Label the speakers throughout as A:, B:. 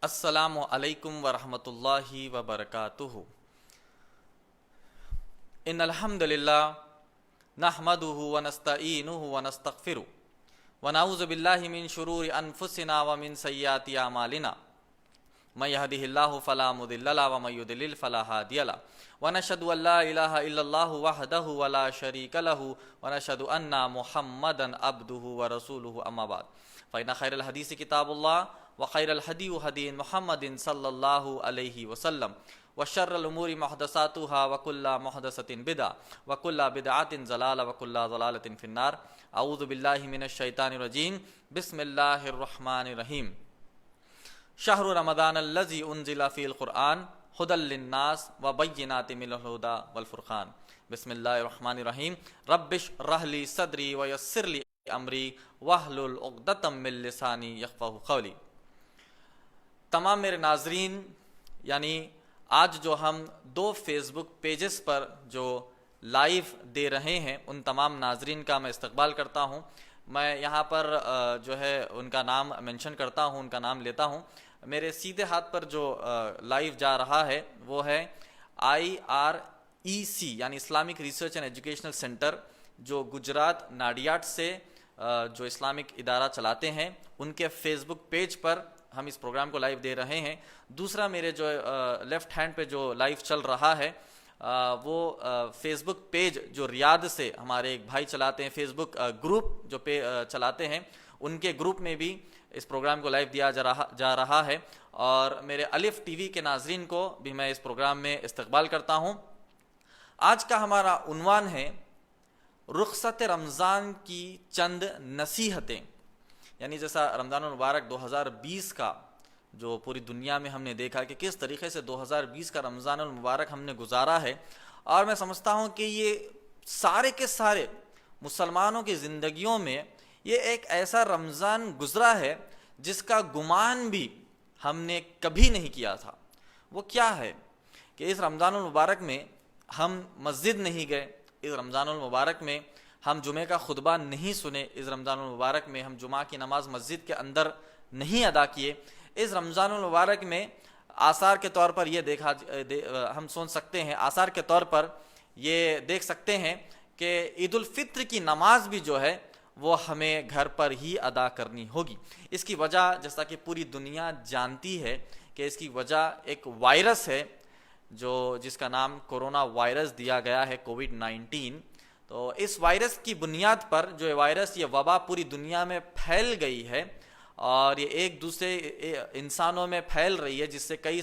A: السلام علیکم ورحمۃ اللہ وبرکاتہ۔ ان الحمد للہ نحمده ونستعینه ونستغفره ونعوذ باللہ من شرور انفسنا ومن سیئات اعمالنا من يهده الله فلا مضل له ومن يضلل فلا هادي له ونشهد ان لا اله الا الله وحده ولا شريك له ونشهد ان محمدا عبده ورسوله اما بعد فإن خير الحديث كتاب الله وخير الهدي هدي محمد صلى الله عليه وسلم وشر الأمور محدثاتها وكل محدثة بدعة وكل بدعة ضلالة وكل ضلالة في النار۔ اعوذ بالله من الشيطان الرجيم، بسم الله الرحمن الرحيم۔ شهر رمضان الذي انزل فيه القرآن هدى للناس وبينات من الهدى والفرقان۔ بسم الله الرحمن الرحيم۔ رب اشرح لي صدري ويسر لي امری واحلل عقدۃ من لسانی یفقہوا قولی۔ تمام میرے ناظرین، یعنی آج جو ہم دو فیس بک پیجز پر جو لائیو دے رہے ہیں ان تمام ناظرین کا میں استقبال کرتا ہوں۔ میں یہاں پر جو ہے ان کا نام مینشن کرتا ہوں، ان کا نام لیتا ہوں۔ میرے سیدھے ہاتھ پر جو لائیو جا رہا ہے وہ ہے IREC یعنی Islamic research and educational centre, جو گجرات ناڈیاڈ سے جو اسلامک ادارہ چلاتے ہیں، ان کے فیس بک پیج پر ہم اس پروگرام کو لائیو دے رہے ہیں۔ دوسرا میرے جو لیفٹ ہینڈ پہ جو لائیو چل رہا ہے وہ فیس بک پیج جو ریاض سے ہمارے ایک بھائی چلاتے ہیں، فیس بک گروپ جو چلاتے ہیں، ان کے گروپ میں بھی اس پروگرام کو لائیو دیا جا رہا ہے۔ اور میرے الف ٹی وی کے ناظرین کو بھی میں اس پروگرام میں استقبال کرتا ہوں۔ آج کا ہمارا عنوان ہے رخصت رمضان کی چند نصیحتیں، یعنی جیسا رمضان المبارک 2020 کا جو پوری دنیا میں ہم نے دیکھا کہ کس طریقے سے 2020 کا رمضان المبارک ہم نے گزارا ہے، اور میں سمجھتا ہوں کہ یہ سارے کے سارے مسلمانوں کی زندگیوں میں یہ ایک ایسا رمضان گزرا ہے جس کا گمان بھی ہم نے کبھی نہیں کیا تھا۔ وہ کیا ہے کہ اس رمضان المبارک میں ہم مسجد نہیں گئے، اس رمضان المبارک میں ہم جمعہ کا خطبہ نہیں سنے، اس رمضان المبارک میں ہم جمعہ کی نماز مسجد کے اندر نہیں ادا کیے۔ اس رمضان المبارک میں آثار کے طور پر یہ ہم سن سکتے ہیں، آثار کے طور پر یہ دیکھ سکتے ہیں کہ عید الفطر کی نماز بھی جو ہے وہ ہمیں گھر پر ہی ادا کرنی ہوگی۔ اس کی وجہ جیسا کہ پوری دنیا جانتی ہے کہ اس کی وجہ ایک وائرس ہے جس کا نام کورونا وائرس دیا گیا ہے، کووڈ-19۔ تو اس وائرس کی بنیاد پر جو وائرس، یہ وبا پوری دنیا میں پھیل گئی ہے اور یہ ایک دوسرے انسانوں میں پھیل رہی ہے، جس سے کئی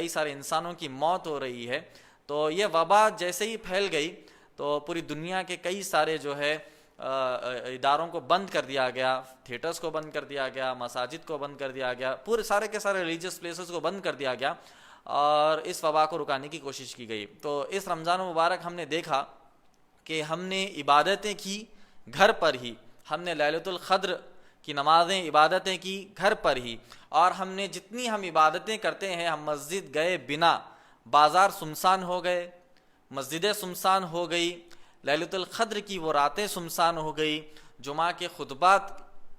A: سارے انسانوں کی موت ہو رہی ہے۔ تو یہ وبا جیسے ہی پھیل گئی تو پوری دنیا کے کئی سارے جو ہے اداروں کو بند کر دیا گیا، تھیٹرز کو بند کر دیا گیا، مساجد کو بند کر دیا گیا، پورے سارے کے سارے ریلیجیس پلیسز کو بند کر دیا گیا اور اس وبا کو رکانے کی کوشش کی گئی۔ تو اس رمضان مبارک ہم نے دیکھا کہ ہم نے عبادتیں کی گھر پر ہی، ہم نے لیلۃ القدر کی نمازیں عبادتیں کی گھر پر ہی، اور ہم نے جتنی ہم عبادتیں کرتے ہیں ہم مسجد گئے بنا، بازار سنسان ہو گئے، مسجدیں سنسان ہو گئی، لیلۃ القدر کی وہ راتیں سنسان ہو گئی، جمعہ کے خطبات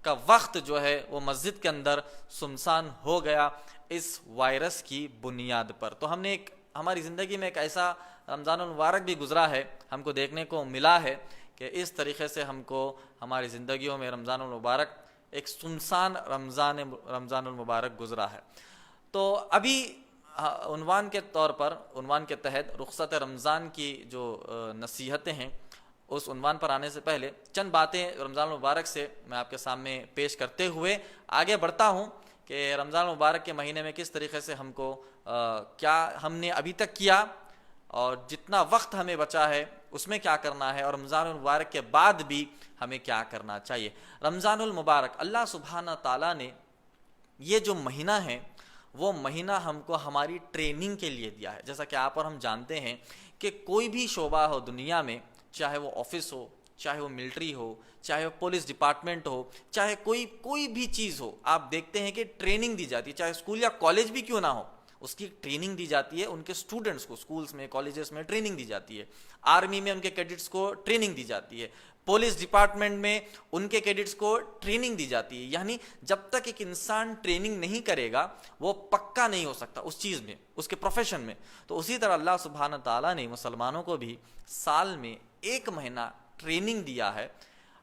A: کا وقت جو ہے وہ مسجد کے اندر سنسان ہو گیا اس وائرس کی بنیاد پر۔ تو ہم نے ہماری زندگی میں ایک ایسا رمضان المبارک بھی گزرا ہے، ہم کو دیکھنے کو ملا ہے کہ اس طریقے سے ہم کو ہماری زندگیوں میں رمضان المبارک ایک سنسان رمضان المبارک گزرا ہے۔ تو ابھی عنوان کے تحت رخصت رمضان کی جو نصیحتیں ہیں، اس عنوان پر آنے سے پہلے چند باتیں رمضان المبارک سے میں آپ کے سامنے پیش کرتے ہوئے آگے بڑھتا ہوں کہ رمضان المبارک کے مہینے میں کس طریقے سے ہم کو کیا ہم نے ابھی تک کیا اور جتنا وقت ہمیں بچا ہے اس میں کیا کرنا ہے، اور رمضان المبارک کے بعد بھی ہمیں کیا کرنا چاہیے۔ رمضان المبارک اللہ سبحانہ تعالیٰ نے یہ جو مہینہ ہے وہ مہینہ ہم کو ہماری ٹریننگ کے لیے دیا ہے۔ جیسا کہ آپ اور ہم جانتے ہیں کہ کوئی بھی شعبہ ہو دنیا میں، چاہے وہ آفس ہو، چاہے وہ ملٹری ہو، چاہے وہ پولیس ڈپارٹمنٹ ہو، چاہے کوئی بھی چیز ہو، آپ دیکھتے ہیں کہ ٹریننگ دی جاتی ہے، چاہے اسکول یا کالج بھی کیوں نہ ہو، اس کی ٹریننگ دی جاتی ہے، ان کے اسٹوڈنٹس کو اسکولز میں کالجز میں ٹریننگ دی جاتی ہے، آرمی میں ان کے کیڈٹس کو ٹریننگ دی جاتی ہے، پولیس ڈپارٹمنٹ میں ان کے کیڈٹس کو ٹریننگ دی جاتی ہے. یعنی جب تک ایک انسان ٹریننگ نہیں کرے گا وہ پکا نہیں ہو سکتا اس چیز میں, اس کے پروفیشن میں. تو اسی طرح اللہ سبحانہ تعالیٰ نے مسلمانوں کو بھی سال میں 1 مہینہ ٹریننگ دیا ہے,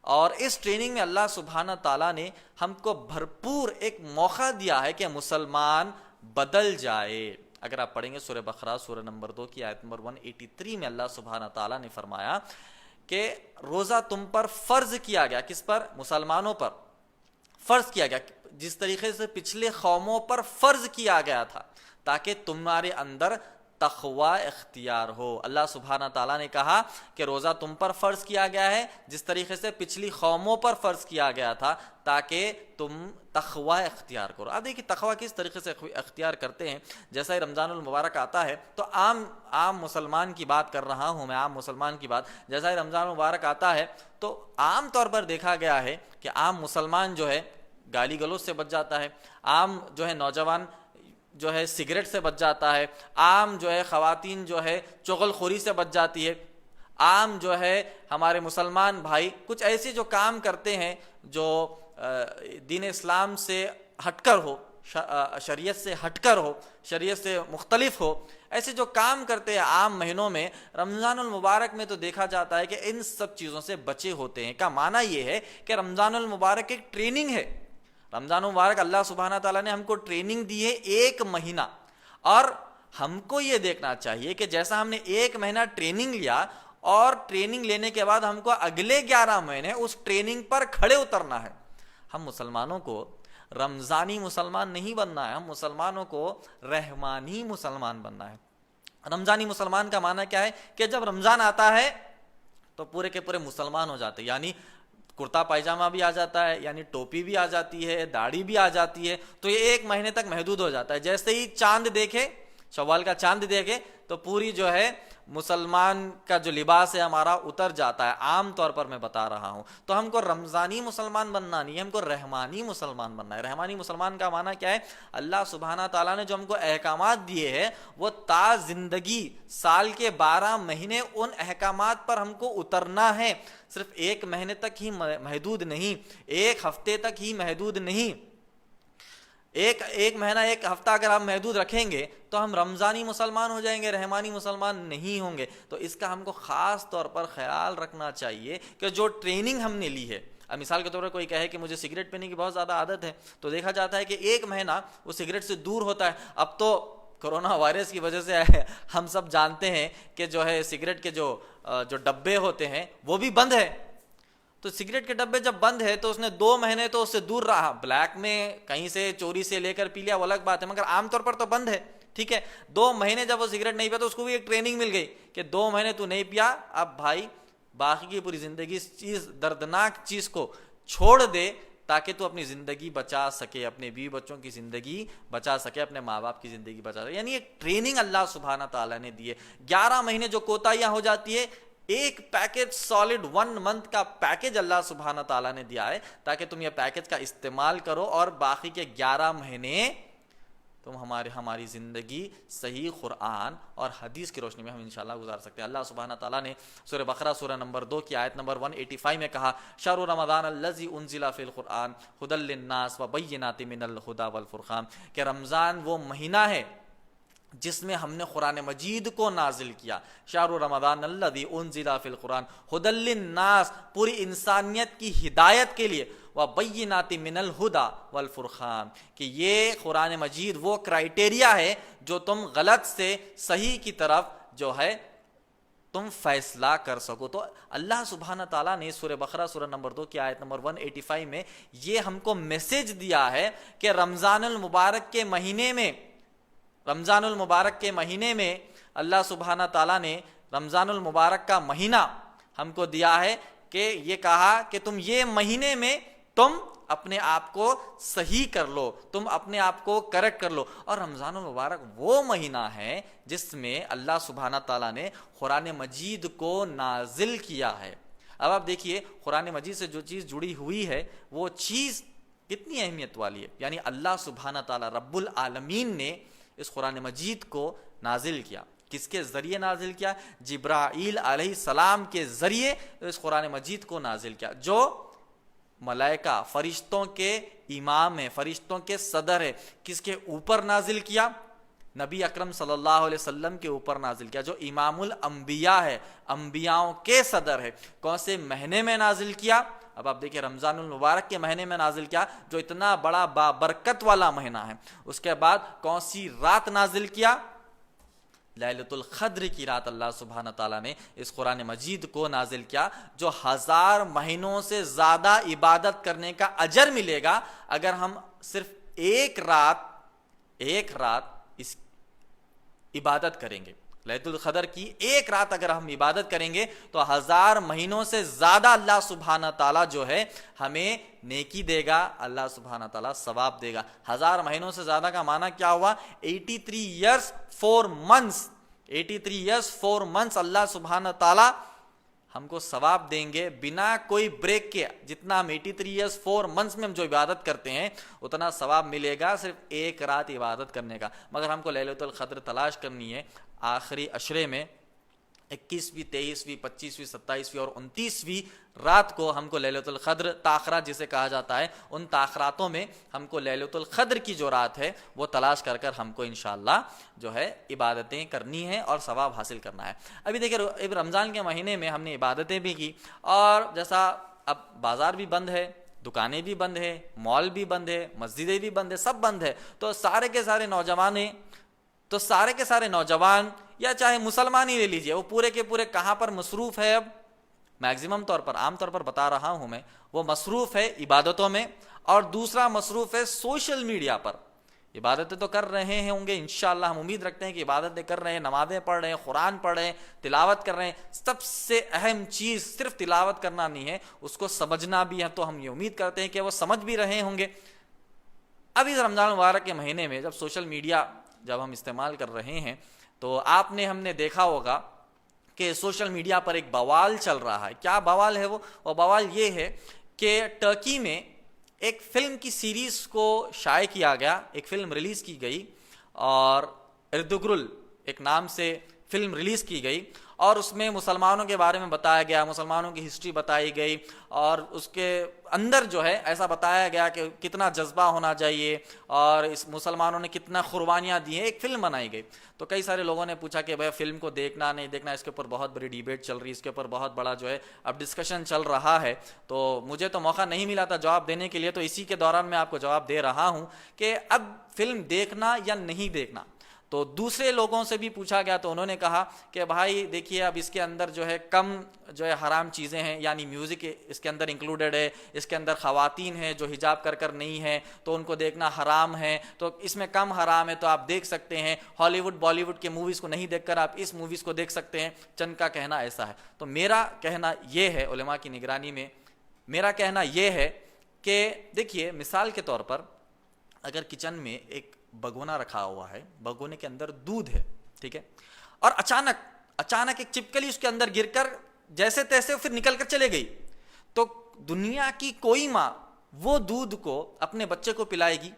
A: اور اس ٹریننگ میں اللہ سبحانہ تعالیٰ نے ہم کو بھرپور ایک موقع دیا ہے کہ مسلمان بدل جائے. اگر آپ پڑھیں گے سورہ بقرہ سورہ نمبر 2 کی آیت نمبر 183 میں اللہ سبحانہ تعالیٰ نے فرمایا کہ روزہ تم پر فرض کیا گیا. کس پر؟ مسلمانوں پر فرض کیا گیا, جس طریقے سے پچھلے قوموں پر فرض کیا گیا تھا, تاکہ تمہارے اندر تقوی اختیار ہو. اللہ سبحانہ تعالیٰ نے کہا کہ روزہ تم پر فرض کیا گیا ہے جس طریقے سے پچھلی قوموں پر فرض کیا گیا تھا, تاکہ تم تقوی اختیار کرو. اب دیکھیے تقوی کس طریقے سے اختیار کرتے ہیں. جیسا ہی رمضان المبارک آتا ہے تو عام مسلمان کی بات کر رہا ہوں میں, عام مسلمان کی بات. جیسا ہی رمضان المبارک آتا ہے تو عام طور پر دیکھا گیا ہے کہ عام مسلمان جو ہے گالی گلوچ سے بچ جاتا ہے, عام جو ہے نوجوان جو ہے سگریٹ سے بچ جاتا ہے, عام جو ہے خواتین جو ہے چغل خوری سے بچ جاتی ہے, عام جو ہے ہمارے مسلمان بھائی کچھ ایسے جو کام کرتے ہیں جو دین اسلام سے ہٹ کر ہو, شریعت سے ہٹ کر ہو, شریعت سے مختلف ہو, ایسے جو کام کرتے ہیں عام مہینوں میں, رمضان المبارک میں تو دیکھا جاتا ہے کہ ان سب چیزوں سے بچے ہوتے ہیں. کا معنی یہ ہے کہ رمضان المبارک ایک ٹریننگ ہے. رمضان المبارک اللہ سبحانہ تعالیٰ نے ہم کو ٹریننگ دی ہے 1 مہینہ, اور ہم کو یہ دیکھنا چاہیے کہ جیسا ہم نے 1 مہینہ ٹریننگ لیا اور ٹریننگ لینے کے بعد ہم کو اگلے 11 مہینے اس ٹریننگ پر کھڑے اترنا ہے. ہم مسلمانوں کو رمضانی مسلمان نہیں بننا ہے, ہم مسلمانوں کو رحمانی مسلمان بننا ہے. رمضانی مسلمان کا معنی کیا ہے کہ جب رمضان آتا ہے تو پورے کے پورے مسلمان ہو جاتے ہیں. یعنی کرتا پائجامہ بھی آ جاتا ہے, یعنی ٹوپی بھی آ جاتی ہے, داڑھی بھی آ جاتی ہے, تو یہ 1 مہینے تک محدود ہو جاتا ہے. جیسے ہی چاند دیکھے, شوال کا چاند دیکھے, تو پوری جو ہے مسلمان کا جو لباس ہے ہمارا اتر جاتا ہے. عام طور پر میں بتا رہا ہوں. تو ہم کو رمضانی مسلمان بننا نہیں ہے, ہم کو رحمانی مسلمان بننا ہے. رحمانی مسلمان کا معنی کیا ہے؟ اللہ سبحانہ تعالیٰ نے جو ہم کو احکامات دیے ہیں وہ تا زندگی سال کے 12 مہینے ان احکامات پر ہم کو اترنا ہے. صرف 1 مہینے تک ہی محدود نہیں, 1 ہفتے تک ہی محدود نہیں. ایک مہینہ 1 ہفتہ اگر ہم محدود رکھیں گے تو ہم رمضانی مسلمان ہو جائیں گے, رحمانی مسلمان نہیں ہوں گے. تو اس کا ہم کو خاص طور پر خیال رکھنا چاہیے کہ جو ٹریننگ ہم نے لی ہے, اب مثال کے طور پر کوئی کہے کہ مجھے سگریٹ پینے کی بہت زیادہ عادت ہے, تو دیکھا جاتا ہے کہ 1 مہینہ وہ سگریٹ سے دور ہوتا ہے. اب تو کرونا وائرس کی وجہ سے ہم سب جانتے ہیں کہ جو ہے سگریٹ کے جو ڈبے ہوتے ہیں وہ بھی بند ہے. تو سگریٹ کے ڈبے جب بند ہے تو اس نے 2 مہینے تو اس سے دور رہا. بلیک میں کہیں سے چوری سے لے کر پی لیا وہ الگ بات ہے, مگر عام طور پر تو بند ہے. ٹھیک ہے, 2 مہینے جب وہ سگریٹ نہیں پیا تو اس کو بھی ایک ٹریننگ مل گئی کہ 2 مہینے تو نہیں پیا, اب بھائی باقی کی پوری زندگی اس چیز دردناک چیز کو چھوڑ دے تاکہ تو اپنی زندگی بچا سکے, اپنے بیوی بچوں کی زندگی بچا سکے, اپنے ماں باپ کی زندگی بچا سکے. یعنی ایک ٹریننگ اللہ سبحانہ تعالیٰ نے دی ہے. 11 مہینے جو کوتاہیاں ہو جاتی ہے, ایک پیکج سالڈ 1 منتھ کا پیکج اللہ سبحانہ تعالیٰ نے دیا ہے تاکہ تم یہ پیکج کا استعمال کرو اور باقی کے 11 مہینے تم ہماری زندگی صحیح قرآن اور حدیث کی روشنی میں ہم انشاءاللہ گزار سکتے ہیں. اللہ سبحانہ تعالیٰ نے سورہ بقرہ سورہ نمبر 2 کی آیت نمبر 185 میں کہا شہر رمضان الذی انزل فی القرآن ھدی للناس وبینات من الھدی والفرقان, کہ رمضان وہ مہینہ ہے جس میں ہم نے قرآن مجید کو نازل کیا. شہر رمضان الذی انزل فی القرآن ھدی للناس, پوری انسانیت کی ہدایت کے لیے, وبینات من الھدی والفرقان, کہ یہ قرآن مجید وہ کرائٹیریا ہے جو تم غلط سے صحیح کی طرف جو ہے تم فیصلہ کر سکو. تو اللہ سبحانہ تعالیٰ نے سورہ بقرہ سورہ نمبر 2 کی آیت نمبر 185 میں یہ ہم کو میسج دیا ہے کہ رمضان المبارک کے مہینے میں اللہ سبحانہ تعالیٰ نے رمضان المبارک کا مہینہ ہم کو دیا ہے کہ یہ کہا کہ تم یہ مہینے میں تم اپنے آپ کو صحیح کر لو, تم اپنے آپ کو کریکٹ کر لو. اور رمضان المبارک وہ مہینہ ہے جس میں اللہ سبحانہ تعالیٰ نے قرآن مجید کو نازل کیا ہے. اب آپ دیکھیے قرآن مجید سے جو چیز جڑی ہوئی ہے وہ چیز کتنی اہمیت والی ہے. یعنی اللہ سبحانہ تعالیٰ رب العالمین نے اس قرآن مجید کو نازل کیا. کس کے ذریعے نازل کیا؟ جبرائیل علیہ السلام کے ذریعے اس قرآن مجید کو نازل کیا، جو ملائکہ فرشتوں کے امام ہے، فرشتوں کے صدر ہے۔ کس کے اوپر نازل کیا؟ نبی اکرم صلی اللہ علیہ وسلم کے اوپر نازل کیا، جو امام الانبیاء ہے، انبیاؤں کے صدر ہے۔ کون سے مہینے میں نازل کیا؟ اب آپ دیکھیں رمضان المبارک کے مہینے میں نازل کیا، جو اتنا بڑا بابرکت والا مہینہ ہے۔ اس کے بعد کون سی رات نازل کیا؟ لیلۃ القدر کی رات اللہ سبحانہ تعالیٰ نے اس قرآن مجید کو نازل کیا، جو 1000 مہینوں سے زیادہ عبادت کرنے کا اجر ملے گا اگر ہم صرف ایک رات اس عبادت کریں گے۔ لیلۃ القدر کی ایک رات اگر ہم عبادت کریں گے تو 1000 مہینوں سے زیادہ اللہ سبحانہ تعالیٰ جو ہے ہمیں نیکی دے گا، اللہ سبحانہ تعالیٰ ثواب دے گا۔ 1000 مہینوں سے زیادہ کا معنی کیا ہوا؟ 83 years 4 months 83 years 4 months اللہ سبحانہ تعالیٰ ہم کو ثواب دیں گے بنا کوئی بریک کے۔ جتنا ہم 83 years 4 months میں ہم جو عبادت کرتے ہیں اتنا ثواب ملے گا صرف ایک رات عبادت کرنے کا۔ مگر ہم کو لیلۃ القدر تلاش کرنی ہے آخری عشرے میں، 21ویں 23ویں 25ویں 27ویں اور 29ویں رات کو ہم کو لیلۃ القدر تاخرات جسے کہا جاتا ہے، ان تاخراتوں میں ہم کو لیلۃ القدر کی جو رات ہے وہ تلاش کر کر ہم کو انشاءاللہ جو ہے عبادتیں کرنی ہے اور ثواب حاصل کرنا ہے۔ ابھی دیکھیں رمضان کے مہینے میں ہم نے عبادتیں بھی کی، اور جیسا اب بازار بھی بند ہے، دکانیں بھی بند ہے، مال بھی بند ہے، مسجدیں بھی بند ہے، سب بند ہے، تو سارے کے سارے نوجوان یا چاہے مسلمان ہی لے لیجئے، وہ پورے کے پورے کہاں پر مصروف ہے؟ اب میکسیمم طور پر، عام طور پر بتا رہا ہوں میں، وہ مصروف ہے عبادتوں میں، اور دوسرا مصروف ہے سوشل میڈیا پر۔ عبادتیں تو کر رہے ہیں ہوں گے انشاءاللہ، ہم امید رکھتے ہیں کہ عبادتیں کر رہے ہیں، نمازیں پڑھ رہے ہیں، قرآن پڑھ رہے ہیں، تلاوت کر رہے ہیں۔ سب سے اہم چیز صرف تلاوت کرنا نہیں ہے، اس کو سمجھنا بھی ہے، تو ہم یہ امید کرتے ہیں کہ وہ سمجھ بھی رہے ہوں گے۔ اب اس رمضان مبارک کے مہینے میں جب سوشل میڈیا جب ہم استعمال کر رہے ہیں تو ہم نے دیکھا ہوگا کہ سوشل میڈیا پر ایک بوال چل رہا ہے۔ کیا بوال ہے وہ بوال یہ ہے کہ ٹرکی میں ایک فلم کی سیریز کو شائع کیا گیا، ایک فلم ریلیز کی گئی، اور اردگرل ایک نام سے فلم ریلیز کی گئی، اور اس میں مسلمانوں کے بارے میں بتایا گیا، مسلمانوں کی ہسٹری بتائی گئی، اور اس کے اندر جو ہے ایسا بتایا گیا کہ کتنا جذبہ ہونا چاہیے اور اس مسلمانوں نے کتنا قربانیاں دی ہیں۔ ایک فلم بنائی گئی، تو کئی سارے لوگوں نے پوچھا کہ بھائی فلم کو دیکھنا نہیں دیکھنا، اس کے اوپر بہت بڑی ڈیبیٹ چل رہی ہے، اس کے اوپر بہت بڑا جو ہے اب ڈسکشن چل رہا ہے۔ تو مجھے تو موقع نہیں ملا تھا جواب دینے کے لیے، تو اسی کے دوران میں آپ کو جواب دے رہا ہوں کہ اب فلم دیکھنا یا نہیں دیکھنا۔ تو دوسرے لوگوں سے بھی پوچھا گیا تو انہوں نے کہا کہ بھائی دیکھیے اب اس کے اندر جو ہے کم جو ہے حرام چیزیں ہیں، یعنی میوزک اس کے اندر انکلوڈڈ ہے، اس کے اندر خواتین ہیں جو حجاب کر نہیں ہیں تو ان کو دیکھنا حرام ہے، تو اس میں کم حرام ہے تو آپ دیکھ سکتے ہیں، ہالی ووڈ بالی ووڈ کے موویز کو نہیں دیکھ کر آپ اس موویز کو دیکھ سکتے ہیں۔ چند کا کہنا ایسا ہے۔ تو میرا کہنا یہ ہے، علماء کی نگرانی میں میرا کہنا یہ ہے کہ دیکھیے مثال کے طور پر اگر کچن میں ایک بگونا رکھا ہوا ہے، بگونے کے اندر دودھ ہے، ٹھیک ہے، اور اچانک ایک چپکلی اس کے اندر گر کر جیسے تیسے پھر نکل کر چلے گئی، تو دنیا کی کوئی ماں وہ دودھ کو اپنے بچے کو پلائے گی؟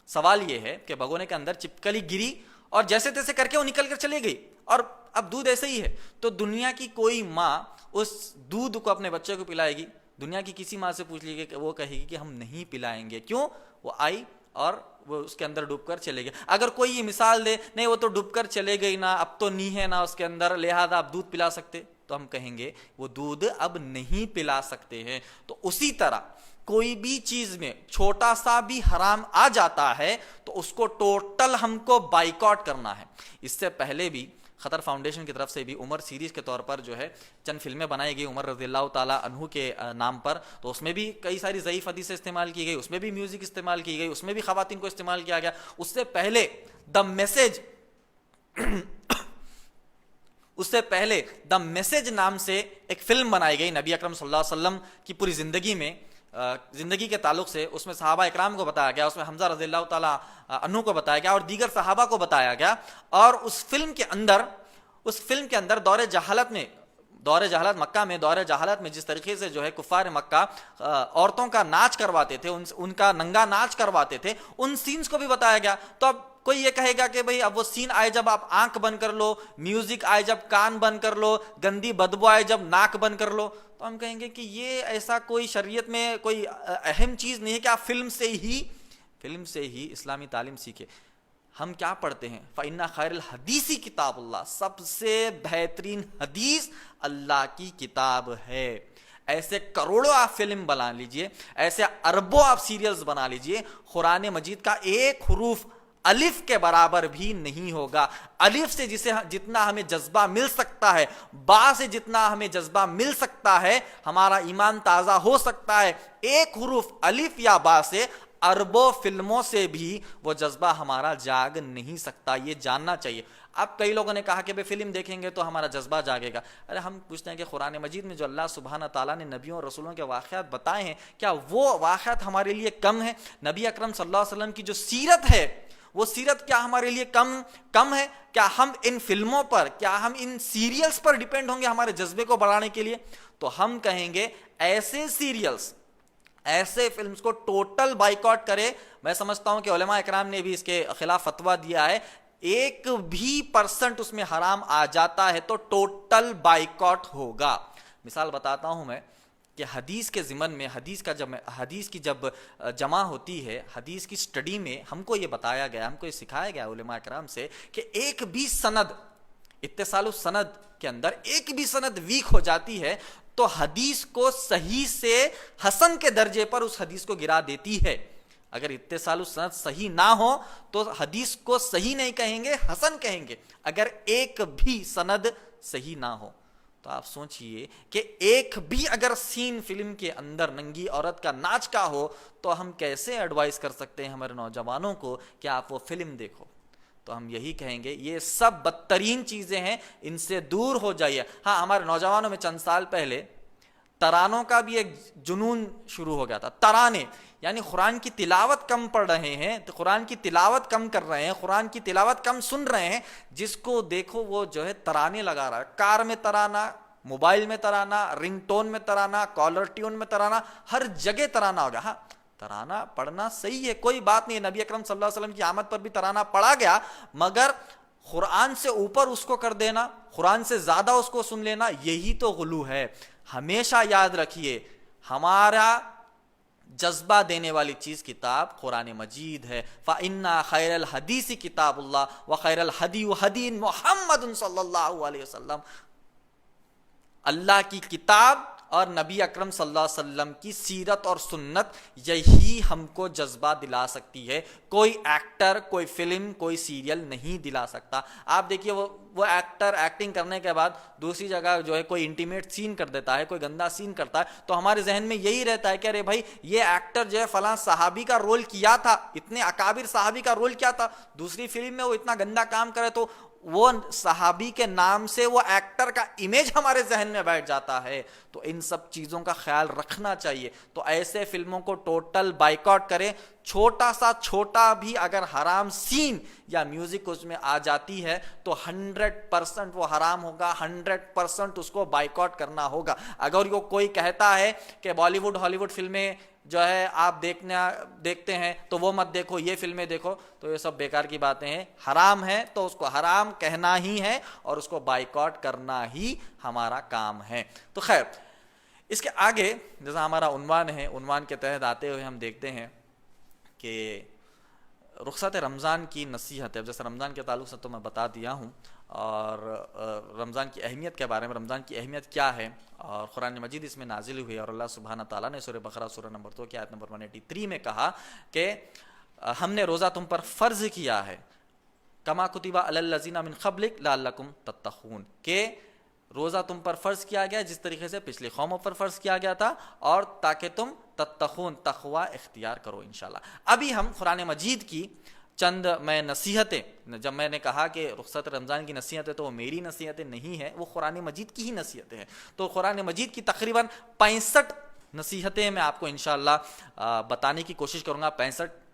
A: سوال یہ ہے کہ بگونے کے اندر چپکلی گری اور جیسے تیسے کر کے وہ نکل کر چلے گئی، اور اب دودھ ایسے ہی ہے، تو دنیا کی کوئی ماں اس دودھ کو اپنے بچے کو پلائے گی؟ دنیا کی کسی ماں سے پوچھ لیجیے کہ وہ کہے گی کہ ہم نہیں پلائیں گے۔ کیوں؟ وہ آئی اور وہ اس کے اندر ڈوب کر چلے گئے۔ اگر کوئی یہ مثال دے نہیں وہ تو ڈوب کر چلے گئی نا، اب تو نہیں ہے نا اس کے اندر، لہذا آپ دودھ پلا سکتے، تو ہم کہیں گے وہ دودھ اب نہیں پلا سکتے ہیں۔ تو اسی طرح کوئی بھی چیز میں چھوٹا سا بھی حرام آ جاتا ہے تو اس کو ٹوٹل ہم کو بائیکاٹ کرنا ہے۔ اس سے پہلے بھی خطر فاؤنڈیشن کی طرف سے بھی عمر سیریز کے طور پر جو ہے چند فلمیں بنائی گئی عمر رضی اللہ تعالیٰ عنہ کے نام پر، تو اس میں بھی کئی ساری ضعیف حدیثیں استعمال کی گئی، اس میں بھی میوزک استعمال کی گئی، اس میں بھی خواتین کو استعمال کیا گیا۔ اس سے پہلے دا میسج نام سے ایک فلم بنائی گئی نبی اکرم صلی اللہ علیہ وسلم کی پوری زندگی کے تعلق سے، اس میں صحابہ اکرام کو بتایا گیا، اس میں حمزہ رضی اللہ تعالیٰ عنہ کو بتایا گیا اور دیگر صحابہ کو بتایا گیا، اور اس فلم کے اندر دور جہالت مکہ میں، دور جہالت میں جس طریقے سے جو ہے کفار مکہ عورتوں کا ناچ کرواتے تھے، ان کا ننگا ناچ کرواتے تھے، ان سینز کو بھی بتایا گیا۔ تو اب کوئی یہ کہے گا کہ بھئی اب وہ سین آئے جب آپ آنکھ بند کر لو، میوزک آئے جب کان بند کر لو، گندی بدبو آئے جب ناک بند کر لو، تو ہم کہیں گے کہ یہ ایسا کوئی شریعت میں کوئی اہم چیز نہیں ہے کہ آپ فلم سے ہی اسلامی تعلیم سیکھے۔ ہم کیا پڑھتے ہیں؟ فَإِنَّ خَيْرَ الْحَدِيثِ کتاب اللہ، سب سے بہترین حدیث اللہ کی کتاب ہے۔ ایسے کروڑوں آپ فلم بنا لیجئے، ایسے اربوں آپ سیریلز بنا لیجئے، قرآن مجید کا ایک حروف الف کے برابر بھی نہیں ہوگا۔ الف سے جتنا ہمیں جذبہ مل سکتا ہے، با سے جتنا ہمیں جذبہ مل سکتا ہے، ہمارا ایمان تازہ ہو سکتا ہے، ایک حروف الف یا با سے اربوں فلموں سے بھی وہ جذبہ ہمارا جاگ نہیں سکتا۔ یہ جاننا چاہیے۔ اب کئی لوگوں نے کہا کہ فلم دیکھیں گے تو ہمارا جذبہ جاگے گا۔ ارے ہم پوچھتے ہیں کہ قرآن مجید میں جو اللہ سبحانہ تعالیٰ نے نبیوں اور رسولوں کے واقعات بتائے ہیں، کیا وہ واقعات ہمارے لیے کم ہیں؟ نبی اکرم صلی اللہ علیہ وسلم کی جو سیرت ہے، وہ سیرت کیا ہمارے لیے کم ہے؟ کیا ہم ان فلموں پر، کیا ہم ان سیریلز پر ڈیپینڈ ہوں گے ہمارے جذبے کو بڑھانے کے لیے؟ تو ہم کہیں گے ایسے سیریلز، ایسے فلمز کو ٹوٹل بائیکاٹ کرے۔ میں سمجھتا ہوں کہ علماء اکرام نے بھی اس کے خلاف فتویٰ دیا ہے۔ 1% اس میں حرام آ جاتا ہے تو ٹوٹل بائیکاٹ ہوگا۔ مثال بتاتا ہوں میں کہ حدیث کے ضمن میں حدیث کی جب جمع ہوتی ہے، حدیث کی سٹڈی میں ہم کو یہ بتایا گیا، ہم کو یہ سکھایا گیا علماء اکرام سے کہ ایک بھی سند، اتصال السند کے اندر ایک بھی سند ویک ہو جاتی ہے تو حدیث کو صحیح سے حسن کے درجے پر اس حدیث کو گرا دیتی ہے۔ اگر اتصال السند صحیح نہ ہو تو حدیث کو صحیح نہیں کہیں گے، حسن کہیں گے، اگر ایک بھی سند صحیح نہ ہو۔ تو آپ سوچئے کہ ایک بھی اگر سین فلم کے اندر ننگی عورت کا ناچ کا ہو تو ہم کیسے ایڈوائز کر سکتے ہیں ہمارے نوجوانوں کو کہ آپ وہ فلم دیکھو؟ تو ہم یہی کہیں گے یہ سب بدترین چیزیں ہیں، ان سے دور ہو جائیے۔ ہاں، ہمارے نوجوانوں میں چند سال پہلے ترانوں کا بھی ایک جنون شروع ہو گیا تھا۔ ترانے یعنی قرآن کی تلاوت کم پڑھ رہے ہیں، قرآن کی تلاوت کم کر رہے ہیں، قرآن کی تلاوت کم سن رہے ہیں، جس کو دیکھو وہ جو ہے ترانے لگا رہا ہے۔ کار میں ترانا، موبائل میں ترانا، رنگ ٹون میں ترانا، کالر ٹیون میں ترانا، ہر جگہ ترانا ہو گیا۔ ہاں، ترانہ پڑھنا صحیح ہے، کوئی بات نہیں ہے، نبی اکرم صلی اللہ علیہ وسلم کی آمد پر بھی ترانہ پڑھا گیا، مگر قرآن سے اوپر اس کو کر دینا، قرآن سے زیادہ اس کو سن لینا، یہی تو غلو ہے۔ ہمیشہ یاد رکھیے، ہمارا جذبہ دینے والی چیز کتاب قرآن مجید ہے۔ فَإِنَّ خَيْرَ الْحَدِيثِ کتاب اللہ وَخَيْرَ الْحَدِيُّ ہَدِيٌ مُحَمَّدٌ صلی اللہ علیہ وسلم۔ اللہ کی کتاب اور نبی اکرم صلی اللہ علیہ وسلم کی سیرت اور سنت، یہی ہم کو جذبہ دلا سکتی ہے۔ کوئی ایکٹر، کوئی فلم، کوئی سیریل نہیں دلا سکتا۔ آپ دیکھیے وہ ایکٹر ایکٹنگ کرنے کے بعد دوسری جگہ جو ہے کوئی انٹیمیٹ سین کر دیتا ہے، کوئی گندا سین کرتا ہے، تو ہمارے ذہن میں یہی رہتا ہے کہ ارے بھائی یہ ایکٹر جو ہے فلاں صحابی کا رول کیا تھا، اتنے اکابر صحابی کا رول کیا تھا، دوسری فلم میں وہ اتنا گندا کام کرے تو وہ صحابی کے نام سے وہ ایکٹر کا امیج ہمارے ذہن میں بیٹھ جاتا ہے۔ تو ان سب چیزوں کا خیال رکھنا چاہیے۔ تو ایسے فلموں کو ٹوٹل بائیکاٹ کریں۔ چھوٹا سا چھوٹا بھی اگر حرام سین یا میوزک اس میں آ جاتی ہے تو 100% وہ حرام ہوگا، 100% اس کو بائیکاٹ کرنا ہوگا۔ اگر وہ کوئی کہتا ہے کہ بالی ووڈ ہالی ووڈ فلمیں جو ہے آپ دیکھتے ہیں تو وہ مت دیکھو، یہ فلمیں دیکھو، تو یہ سب بیکار کی باتیں ہیں۔ حرام ہے تو اس کو حرام کہنا ہی ہے اور اس کو بائیکاٹ کرنا ہی ہمارا کام ہے۔ تو خیر، اس کے آگے جیسا ہمارا عنوان ہے، عنوان کے تحت آتے ہوئے ہم دیکھتے ہیں کہ رخصت رمضان کی نصیحت ہے۔ جیسے رمضان کے تعلق سے تو میں بتا دیا ہوں، اور رمضان کی اہمیت کے بارے میں، رمضان کی اہمیت کیا ہے، اور قرآن مجید اس میں نازل ہوئی، اور اللہ سبحانہ تعالیٰ نے سورہ بقرہ سورہ نمبر 2 کی آیت نمبر 183 میں کہا کہ ہم نے روزہ تم پر فرض کیا ہے، کما کتب علی الذین من قبلک لعلکم تتقون، کہ روزہ تم پر فرض کیا گیا جس طریقے سے پچھلی قوموں پر فرض کیا گیا تھا، اور تاکہ تم تتقون، تقوی اختیار کرو انشاءاللہ۔ ابھی ہم قرآن مجید کی چند میں نصیحتیں، جب میں نے کہا کہ رخصت رمضان کی نصیحتیں تو وہ میری نصیحتیں نہیں ہیں، وہ قرآن مجید کی ہی نصیحتیں ہیں۔ تو قرآن مجید کی تقریباً 65 نصیحتیں میں آپ کو انشاءاللہ بتانے کی کوشش کروں گا۔ 65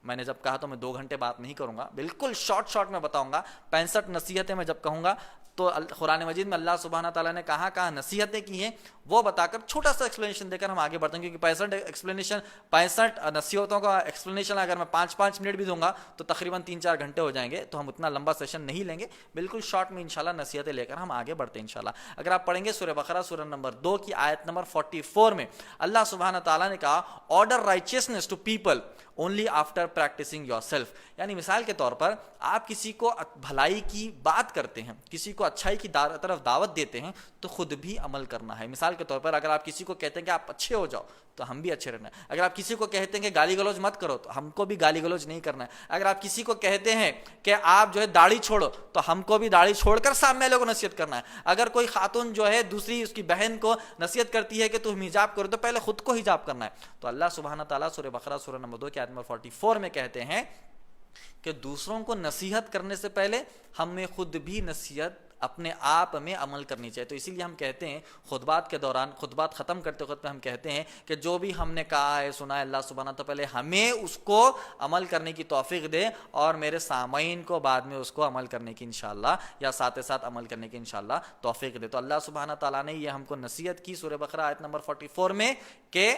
A: میں نے جب کہا تو میں 2 گھنٹے بات نہیں کروں گا، بالکل شارٹ میں بتاؤں گا۔ 65 نصیحتیں میں جب کہوں گا تو قرآن مجید میں اللہ سبحانہ تعالیٰ نے کہاں نصیحتیں کی ہیں وہ بتا کر چھوٹا سا ایکسپلینیشن دے کر ہم آگے بڑھتے ہیں، کیونکہ 65 نصیحتوں کا ایکسپلینیشن اگر میں 5 منٹ بھی دوں گا تو تقریباً 3-4 گھنٹے ہو جائیں گے، تو ہم اتنا لمبا سیشن نہیں لیں گے، بالکل شارٹ میں انشاءاللہ نصیحتیں لے کر ہم آگے بڑھتے ہیں انشاءاللہ۔ اگر آپ پڑھیں گے سورہ بقرہ سورہ نمبر 2 کی آیت نمبر 44 میں اللہ سبحانہ تعالیٰ نے کہا order righteousness to people only after practicing yourself, یعنی مثال کے طور پر آپ کسی کو بھلائی کی بات کرتے ہیں، کسی کو اچھائی کی طرف دعوت دیتے ہیں تو خود بھی عمل کرنا ہے۔ مثال کے طور پر اگر آپ کسی کو کہتے ہیں کہ آپ اچھے ہو جاؤ تو ہم بھی اچھے رہنا ہے، اگر آپ کسی کو کہتے ہیں کہ گالی گلوچ مت کرو تو ہم کو بھی گالی گلوچ نہیں کرنا ہے، اگر آپ کسی کو کہتے ہیں کہ آپ جو ہے داڑھی چھوڑو تو ہم کو بھی داڑھی چھوڑ کر سامنے والے کو نصیحت کرنا ہے، اگر کوئی خاتون جو ہے دوسری اس کی بہن کو نصیحت کرتی ہے کہ تم حجاب کرو تو پہلے خود کو حجاب کرنا ہے۔ تو اللہ سبحانہ تعالیٰ سورہ بقرہ سورہ نمبر 2 کی آیت نمبر 44 میں کہتے ہیں کہ دوسروں کو نصیحت کرنے سے پہلے ہمیں خود بھی نصیحت اپنے آپ میں عمل کرنی چاہیے۔ تو اسی لیے ہم کہتے ہیں خطبات کے دوران، خطبات ختم کرتے وقت ہم کہتے ہیں کہ جو بھی ہم نے کہا ہے سنا ہے اللہ سبحانہ تعالیٰ پہلے ہمیں اس کو عمل کرنے کی توفیق دے اور میرے سامعین کو بعد میں اس کو عمل کرنے کی انشاءاللہ یا ساتھ ساتھ عمل کرنے کی انشاءاللہ توفیق دے۔ تو اللہ سبحانہ تعالیٰ نے یہ ہم کو نصیحت کی سورہ بقرہ آیت نمبر 44 میں کہ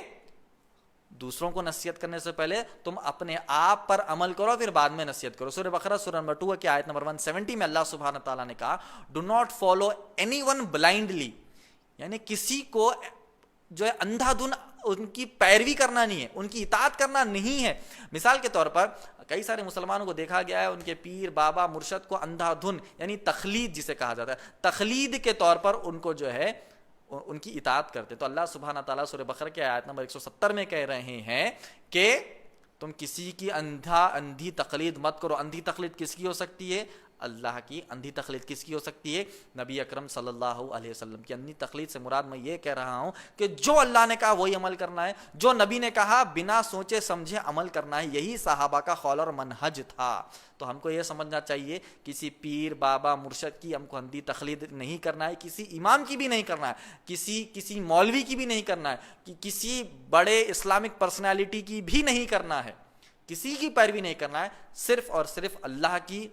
A: دوسروں کو نصیحت کرنے سے پہلے تم اپنے آپ پر عمل کرو پھر بعد میں نصیحت کرو۔ سورہ بقرہ سورہ نمبر 2 کی آیت نمبر 170 میں اللہ سبحانہ تعالیٰ نے کہا do not follow any one blindly, یعنی کسی کو جو ہے اندھا دھن ان کی پیروی کرنا نہیں ہے، ان کی اطاعت کرنا نہیں ہے۔ مثال کے طور پر کئی سارے مسلمانوں کو دیکھا گیا ہے ان کے پیر بابا مرشد کو اندھا دھن یعنی تقلید جسے کہا جاتا ہے، تقلید کے طور پر ان کو جو ہے ان کی اطاعت کرتے۔ تو اللہ سبحانہ تعالیٰ سورہ بقرہ کے آیت نمبر 170 میں کہہ رہے ہیں کہ تم کسی کی اندھی تقلید مت کرو۔ اندھی تقلید کس کی ہو سکتی ہے؟ اللہ کی۔ اندھی تقلید کس کی ہو سکتی ہے؟ نبی اکرم صلی اللہ علیہ وسلم کی۔ اندھی تقلید سے مراد میں یہ کہہ رہا ہوں کہ جو اللہ نے کہا وہی عمل کرنا ہے، جو نبی نے کہا بنا سوچے سمجھے عمل کرنا ہے، یہی صحابہ کا قول اور منہج تھا۔ تو ہم کو یہ سمجھنا چاہیے کسی پیر بابا مرشد کی ہم کو اندھی تقلید نہیں کرنا ہے، کسی امام کی بھی نہیں کرنا ہے، کسی مولوی کی بھی نہیں کرنا ہے، کسی بڑے اسلامک پرسنالٹی کی بھی نہیں کرنا ہے، کسی کی پیروی نہیں کرنا ہے، صرف اور صرف اللہ کی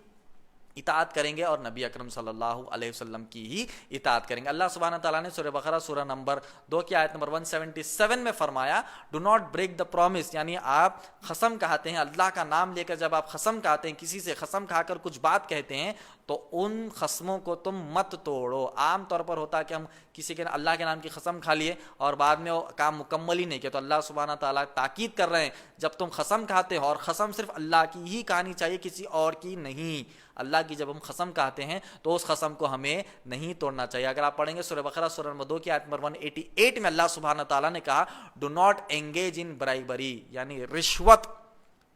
A: اطاعت کریں گے اور نبی اکرم صلی اللہ علیہ وسلم کی ہی اطاعت کریں گے۔ اللہ سبحانہ تعالیٰ نے سورہ بقرہ سورہ نمبر 2 کی آیت نمبر 177 میں فرمایا do not break the promise, یعنی آپ قسم کھاتے ہیں اللہ کا نام لے کر، جب آپ قسم کھاتے ہیں کسی سے قسم کھا کر کچھ بات کہتے ہیں تو ان قسموں کو تم مت توڑو۔ عام طور پر ہوتا ہے کہ ہم کسی کے اللہ کے نام کی قسم کھا لیے اور بعد میں وہ کام مکمل ہی نہیں کیا، تو اللہ سبحانہ تعالیٰ تاکید کر رہے ہیں جب تم قسم کھاتے ہو، اور قسم صرف اللہ کی ہی کہانی چاہیے کسی اور کی نہیں، اللہ کی جب ہم قسم کہتے ہیں تو اس قسم کو ہمیں نہیں توڑنا چاہیے۔ اگر آپ پڑھیں گے سورہ بقرہ سورہ نمبر 2 کی آیت نمبر 188 میں اللہ سبحانہ تعالیٰ نے کہا do not engage in bribery, یعنی رشوت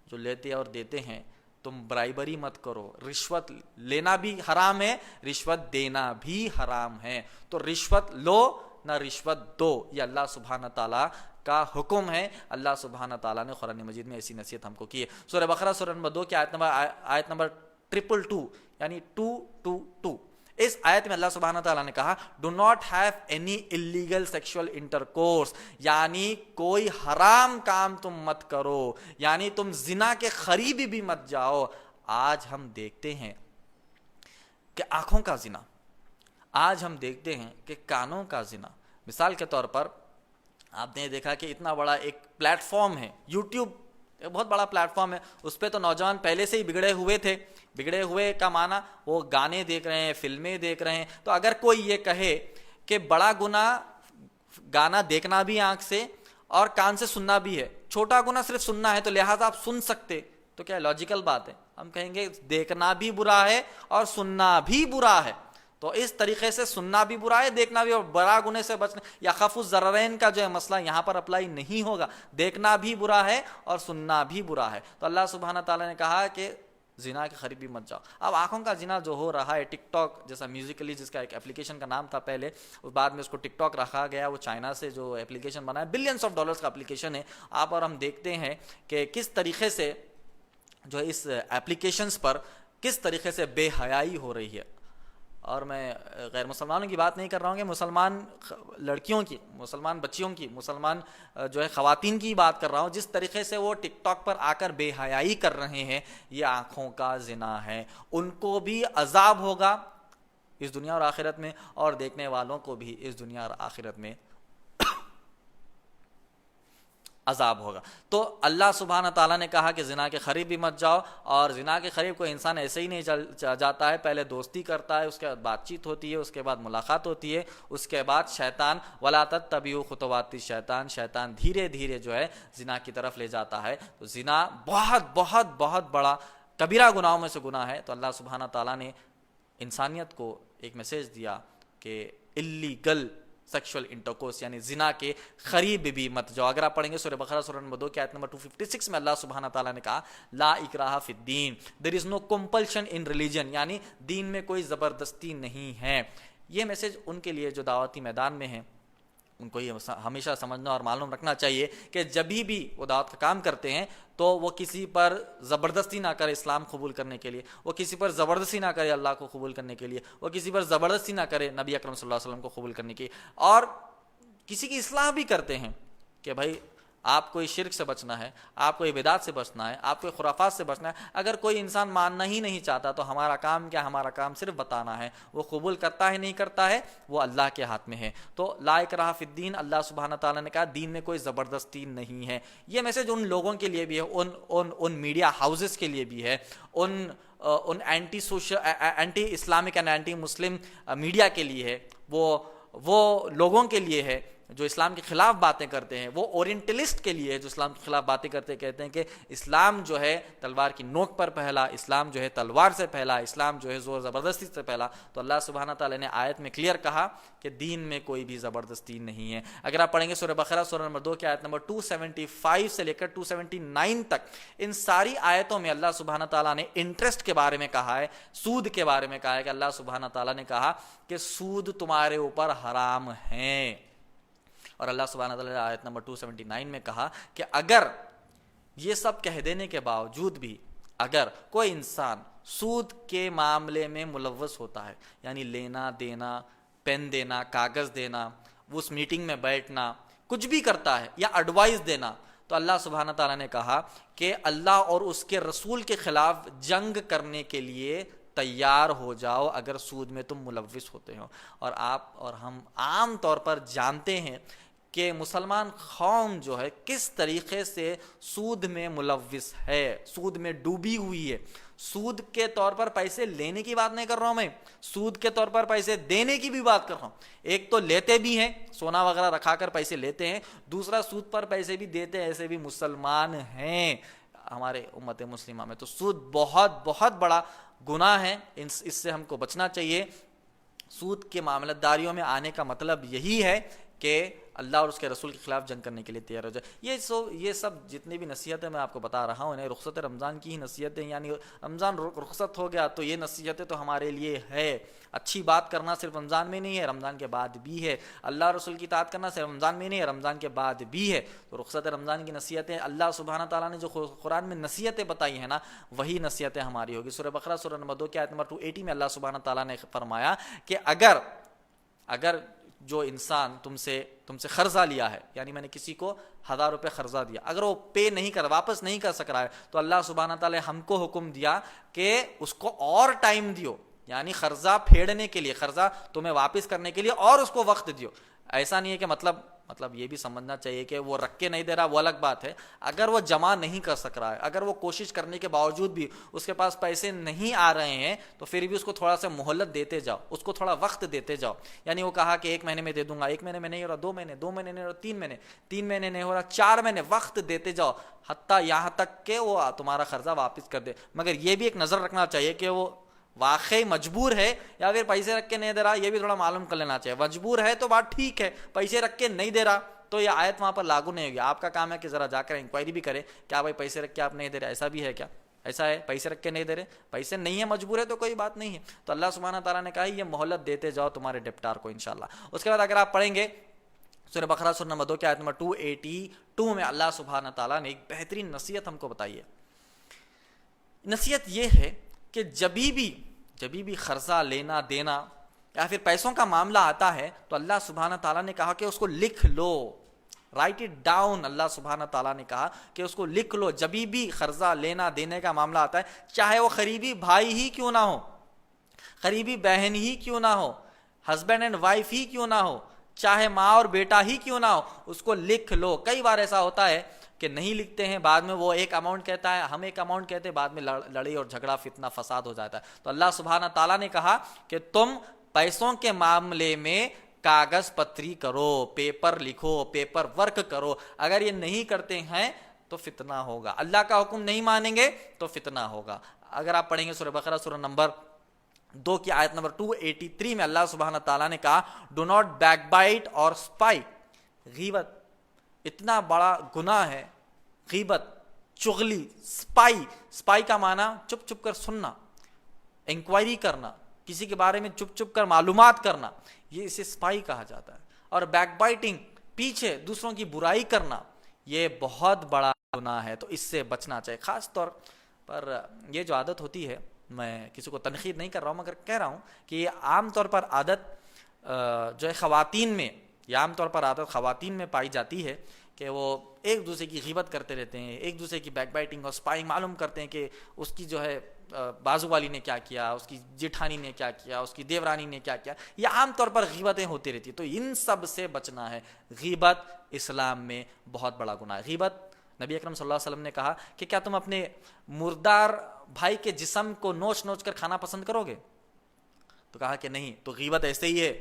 A: جو لیتے اور دیتے ہیں تم برائبری مت کرو۔ رشوت لینا بھی حرام ہے، رشوت دینا بھی حرام ہے، تو رشوت لو نہ رشوت دو، یہ اللہ سبحانہ تعالیٰ کا حکم ہے۔ اللہ سبحانہ تعالیٰ نے قرآن مجید میں ایسی نصیحت ہم کو کی ہے۔ سورہ بقرہ سورہ نمبر 2 کی آیت نمبر 222 یعنی 222 اس آیت میں اللہ سبحانہ تعالیٰ نے کہا do not have any illegal sexual intercourse, یعنی کوئی حرام کام تم مت کرو، یعنی تم زنا کے قریب بھی مت جاؤ۔ آج ہم دیکھتے ہیں کہ آنکھوں کا زنا، آج ہم دیکھتے ہیں کہ کانوں کا زنا۔ مثال کے طور پر آپ نے دیکھا کہ اتنا بڑا ایک پلیٹ فارم ہے یوٹیوب، بہت بڑا پلیٹ فارم ہے، اس پہ تو نوجوان پہلے سے ہی بگڑے ہوئے تھے۔ بگڑے ہوئے کا معنی وہ گانے دیکھ رہے ہیں، فلمیں دیکھ رہے ہیں۔ تو اگر کوئی یہ کہے کہ بڑا گناہ گانا دیکھنا بھی آنکھ سے اور کان سے سننا بھی ہے، چھوٹا گناہ صرف سننا ہے تو لہٰذا آپ سن سکتے، تو کیا لاجیکل بات ہے؟ ہم کہیں گے دیکھنا بھی برا ہے اور سننا بھی برا ہے، تو اس طریقے سے سننا بھی برا ہے، دیکھنا بھی، اور بڑا گناہ سے بچنا یا خف الضررین کا جو ہے مسئلہ یہاں پر اپلائی نہیں ہوگا، دیکھنا بھی برا ہے اور سننا بھی برا ہے۔ تو اللہ سبحانہ تعالیٰ نے کہا کہ زنا کے قریب بھی مت جاؤ۔ اب آنکھوں کا زنا جو ہو رہا ہے، ٹک ٹاک جیسا میوزیکلی جس کا ایک اپلیکیشن کا نام تھا پہلے، بعد میں اس کو ٹک ٹاک رکھا گیا، وہ چائنا سے جو اپلیکیشن بنا ہے، بلینس آف ڈالرز کا اپلیکیشن ہے۔ آپ اور ہم دیکھتے ہیں کہ کس طریقے سے جو ہے اس اپلیکیشنز پر کس طریقے سے بے حیائی ہو رہی ہے، اور میں غیر مسلمانوں کی بات نہیں کر رہا ہوں کہ مسلمان لڑکیوں کی، مسلمان بچیوں کی، مسلمان جو ہے خواتین کی بات کر رہا ہوں، جس طریقے سے وہ ٹک ٹاک پر آ کر بے حیائی کر رہے ہیں، یہ آنکھوں کا زنا ہے۔ ان کو بھی عذاب ہوگا، اس دنیا اور آخرت میں، اور دیکھنے والوں کو بھی اس دنیا اور آخرت میں عذاب ہوگا۔ تو اللہ سبحانہ تعالیٰ نے کہا کہ زنا کے قریب بھی مت جاؤ، اور زنا کے قریب کوئی انسان ایسے ہی نہیں جاتا ہے، پہلے دوستی کرتا ہے، اس کے بعد بات چیت ہوتی ہے، اس کے بعد ملاقات ہوتی ہے، اس کے بعد شیطان وَلَا تَتَّبِعُوا خُطُوَاتِ الشَّيْطَان، شیطان دھیرے دھیرے جو ہے زنا کی طرف لے جاتا ہے۔ تو زنا بہت بہت بہت بڑا کبیرہ گناہوں میں سے گناہ ہے۔ تو اللہ سبحانہ تعالیٰ نے انسانیت کو ایک میسیج دیا کہ اللیگل سیکشول انٹرکورس یعنی زنا کے قریب بھی مت جاؤ۔ اگر آپ پڑھیں گے سورہ بقرہ سورہ نمبر 2 کی آیت نمبر 256 میں اللہ سبحانہ تعالیٰ نے کہا لا اکراہ فی الدین، دیر از نو کمپلشن ان ریلیجن، یعنی دین میں کوئی زبردستی نہیں ہے۔ یہ میسج ان کے لیے جو دعوتی میدان میں ہیں، ان کو یہ ہمیشہ سمجھنا اور معلوم رکھنا چاہیے کہ جب بھی وہ دعوت کا کام کرتے ہیں تو وہ کسی پر زبردستی نہ کرے اسلام قبول کرنے کے لیے، وہ کسی پر زبردستی نہ کرے اللہ کو قبول کرنے کے لیے، وہ کسی پر زبردستی نہ کرے نبی اکرم صلی اللہ علیہ وسلم کو قبول کرنے کی، اور کسی کی اصلاح بھی کرتے ہیں کہ بھائی آپ کو شرک سے بچنا ہے، آپ کو بدعات سے بچنا ہے، آپ کو خرافات سے بچنا ہے۔ اگر کوئی انسان ماننا ہی نہیں چاہتا تو ہمارا کام کیا؟ ہمارا کام صرف بتانا ہے، وہ قبول کرتا ہے نہیں کرتا ہے وہ اللہ کے ہاتھ میں ہے۔ تو لا اکراہ فی الدین، اللہ سبحانہ تعالیٰ نے کہا دین میں کوئی زبردستی نہیں ہے۔ یہ میسج ان لوگوں کے لیے بھی ہے، ان میڈیا ہاؤسز کے لیے بھی ہے، ان anti Islamic and anti Muslim media کے لیے ہے، وہ لوگوں کے لیے ہے جو اسلام کے خلاف باتیں کرتے ہیں، وہ اورینٹلسٹ کے لیے جو اسلام کے خلاف باتیں کرتے کہتے ہیں کہ اسلام جو ہے تلوار کی نوک پر پھیلا، اسلام جو ہے تلوار سے پھیلا، اسلام جو ہے زور زبردستی سے پھیلا۔ تو اللہ سبحانہ تعالیٰ نے آیت میں کلیئر کہا کہ دین میں کوئی بھی زبردستی نہیں ہے۔ اگر آپ پڑھیں گے سورہ بقرہ سورہ نمبر 2 کی آیت نمبر 275 سے لے کر 279 تک، ان ساری آیتوں میں اللہ سبحانہ تعالیٰ نے انٹرسٹ کے بارے میں کہا ہے، سود کے بارے میں کہا ہے کہ اللہ سبحانہ تعالیٰ نے کہا کہ سود تمہارے اوپر حرام ہے۔ اور اللہ سبحانہ تعالیٰ نے آیت نمبر 279 میں کہا کہ اگر یہ سب کہہ دینے کے باوجود بھی اگر کوئی انسان سود کے معاملے میں ملوث ہوتا ہے، یعنی لینا دینا، پین دینا، کاغذ دینا، اس میٹنگ میں بیٹھنا، کچھ بھی کرتا ہے یا ایڈوائز دینا، تو اللہ سبحانہ تعالیٰ نے کہا کہ اللہ اور اس کے رسول کے خلاف جنگ کرنے کے لیے تیار ہو جاؤ اگر سود میں تم ملوث ہوتے ہو۔ اور آپ اور ہم عام طور پر جانتے ہیں کہ مسلمان قوم جو ہے کس طریقے سے سود میں ملوث ہے، سود میں ڈوبی ہوئی ہے۔ سود کے طور پر پیسے لینے کی بات نہیں کر رہا ہوں میں، سود کے طور پر پیسے دینے کی بھی بات کر رہا ہوں۔ ایک تو لیتے بھی ہیں، سونا وغیرہ رکھا کر پیسے لیتے ہیں، دوسرا سود پر پیسے بھی دیتے ہیں، ایسے بھی مسلمان ہیں ہمارے امت مسلمہ میں۔ تو سود بہت بہت بڑا گناہ ہے، اس سے ہم کو بچنا چاہیے۔ سود کے معاملت داریوں میں آنے کا مطلب یہی ہے کہ اللہ اور اس کے رسول کے خلاف جنگ کرنے کے لیے تیار ہو جائے۔ یہ سب جتنی بھی نصیحتیں میں آپ کو بتا رہا ہوں انہیں رخصت رمضان کی ہی نصیحتیں، یعنی رمضان رخصت ہو گیا تو یہ نصیحتیں تو ہمارے لیے ہے۔ اچھی بات کرنا صرف رمضان میں نہیں ہے، رمضان کے بعد بھی ہے۔ اللہ اور رسول کی اطاعت کرنا صرف رمضان میں نہیں ہے، رمضان کے بعد بھی ہے۔ تو رخصت رمضان کی نصیحتیں اللہ سبحانہ تعالیٰ نے جو قرآن میں نصیحتیں بتائی ہیں نا، وہی نصیحتیں ہماری ہوگی۔ سورہ بقرہ سورہ نمبر 2 کی آیت نمبر 280 میں اللہ سبحانہ تعالیٰ نے فرمایا کہ اگر جو انسان تم سے قرضہ لیا ہے، یعنی میں نے کسی کو 1000 روپے قرضہ دیا، اگر وہ واپس نہیں کر سک رہا ہے تو اللہ سبحانہ تعالیٰ ہم کو حکم دیا کہ اس کو اور ٹائم دیو، یعنی قرضہ پھیڑنے کے لیے، قرضہ تمہیں واپس کرنے کے لیے اور اس کو وقت دیو۔ ایسا نہیں ہے کہ مطلب یہ بھی سمجھنا چاہیے کہ وہ رکھ کے نہیں دے رہا، وہ الگ بات ہے۔ اگر وہ جمع نہیں کر سک رہا ہے، اگر وہ کوشش کرنے کے باوجود بھی اس کے پاس پیسے نہیں آ رہے ہیں، تو پھر بھی اس کو تھوڑا سا مہلت دیتے جاؤ، اس کو تھوڑا وقت دیتے جاؤ۔ یعنی وہ کہا کہ 1 مہینے میں دے دوں گا، 1 مہینے میں نہیں ہو رہا، 2 مہینے نہیں ہو رہا، 3 مہینے نہیں ہو رہا، 4 مہینے، وقت دیتے جاؤ حتیٰ یہاں تک کہ وہ تمہارا قرضہ واپس کر دے۔ مگر یہ بھی ایک نظر رکھنا چاہیے کہ وہ واقعی مجبور ہے یا پھر پیسے رکھ کے نہیں دے رہا، یہ بھی تھوڑا معلوم کر لینا چاہیے۔ مجبور ہے تو بات ٹھیک ہے، پیسے رکھ کے نہیں دے رہا تو یہ آیت وہاں پر لاگو نہیں ہوگی۔ آپ کا کام ہے کہ ذرا جا کر انکوائری بھی کرے، کیا بھائی پیسے رکھ کے آپ نہیں دے رہے، ایسا بھی ہے کیا؟ ایسا ہے پیسے رکھ کے نہیں دے رہے، پیسے نہیں ہے، مجبور ہے تو کوئی بات نہیں ہے۔ تو اللہ سبحانہ تعالیٰ نے کہا یہ مہلت دیتے جاؤ تمہارے ڈیپٹار کو انشاءاللہ۔ اس کے بعد اگر آپ پڑھیں گے سورہ بقرہ سورہ نمبر 2 کی آیت نمبر 282 میں اللہ سبحانہ تعالیٰ نے ایک بہترین نصیحت ہم کو بتائی ہے۔ نصیحت یہ ہے کہ جبھی بھی قرضہ لینا دینا یا پھر پیسوں کا معاملہ آتا ہے تو اللہ سبحانہ تعالیٰ نے کہا کہ اس کو لکھ لو، رائٹ اٹ ڈاؤن۔ اللہ سبحانہ تعالیٰ نے کہا کہ اس کو لکھ لو۔ جبھی بھی قرضہ لینا دینے کا معاملہ آتا ہے، چاہے وہ قریبی بھائی ہی کیوں نہ ہو، قریبی بہن ہی کیوں نہ ہو، ہسبینڈ اینڈ وائف ہی کیوں نہ ہو، چاہے ماں اور بیٹا ہی کیوں نہ ہو، اس کو لکھ لو۔ کئی بار ایسا ہوتا ہے کہ نہیں لکھتے ہیں، بعد میں وہ ایک اماؤنٹ کہتا ہے، ہم ایک اماؤنٹ کہتے ہیں، بعد میں لڑائی اور جھگڑا فتنہ فساد ہو جاتا ہے۔ تو اللہ سبحانہ تعالیٰ نے کہا کہ تم پیسوں کے معاملے میں کاغذ پتری کرو، پیپر لکھو، پیپر ورک کرو۔ اگر یہ نہیں کرتے ہیں تو فتنہ ہوگا، اللہ کا حکم نہیں مانیں گے تو فتنہ ہوگا۔ اگر آپ پڑھیں گے سورہ بقرہ سورہ نمبر 2 کی آیت نمبر 283 میں اللہ سبحانہ تعالیٰ نے کہا ڈو ناٹ بیک بائٹ اور اسپائی۔ غیبت اتنا بڑا گناہ ہے، غیبت، چغلی، اسپائی کا معنی چپ چپ کر سننا، انکوائری کرنا، کسی کے بارے میں چپ چپ کر معلومات کرنا، یہ اسے اسپائی کہا جاتا ہے۔ اور بیک بائٹنگ، پیچھے دوسروں کی برائی کرنا، یہ بہت بڑا گناہ ہے، تو اس سے بچنا چاہیے۔ خاص طور پر یہ جو عادت ہوتی ہے، میں کسی کو تنقید نہیں کر رہا ہوں مگر کہہ رہا ہوں کہ یہ عام طور پر عادت جو ہے خواتین میں، یہ عام طور پر عادت خواتین میں پائی جاتی ہے کہ وہ ایک دوسرے کی غیبت کرتے رہتے ہیں، ایک دوسرے کی بیک بائٹنگ اور اسپائنگ معلوم کرتے ہیں کہ اس کی جو ہے بازو والی نے کیا کیا، اس کی جیٹھانی نے کیا کیا، اس کی دیورانی نے کیا کیا۔ یہ عام طور پر غیبتیں ہوتی رہتی ہیں، تو ان سب سے بچنا ہے۔ غیبت اسلام میں بہت بڑا گناہ ہے۔ غیبت، نبی اکرم صلی اللہ علیہ وسلم نے کہا کہ کیا تم اپنے مردار بھائی کے جسم کو نوچ نوچ کر کھانا پسند کرو گے؟ تو کہا کہ نہیں۔ تو غیبت ایسے ہی ہے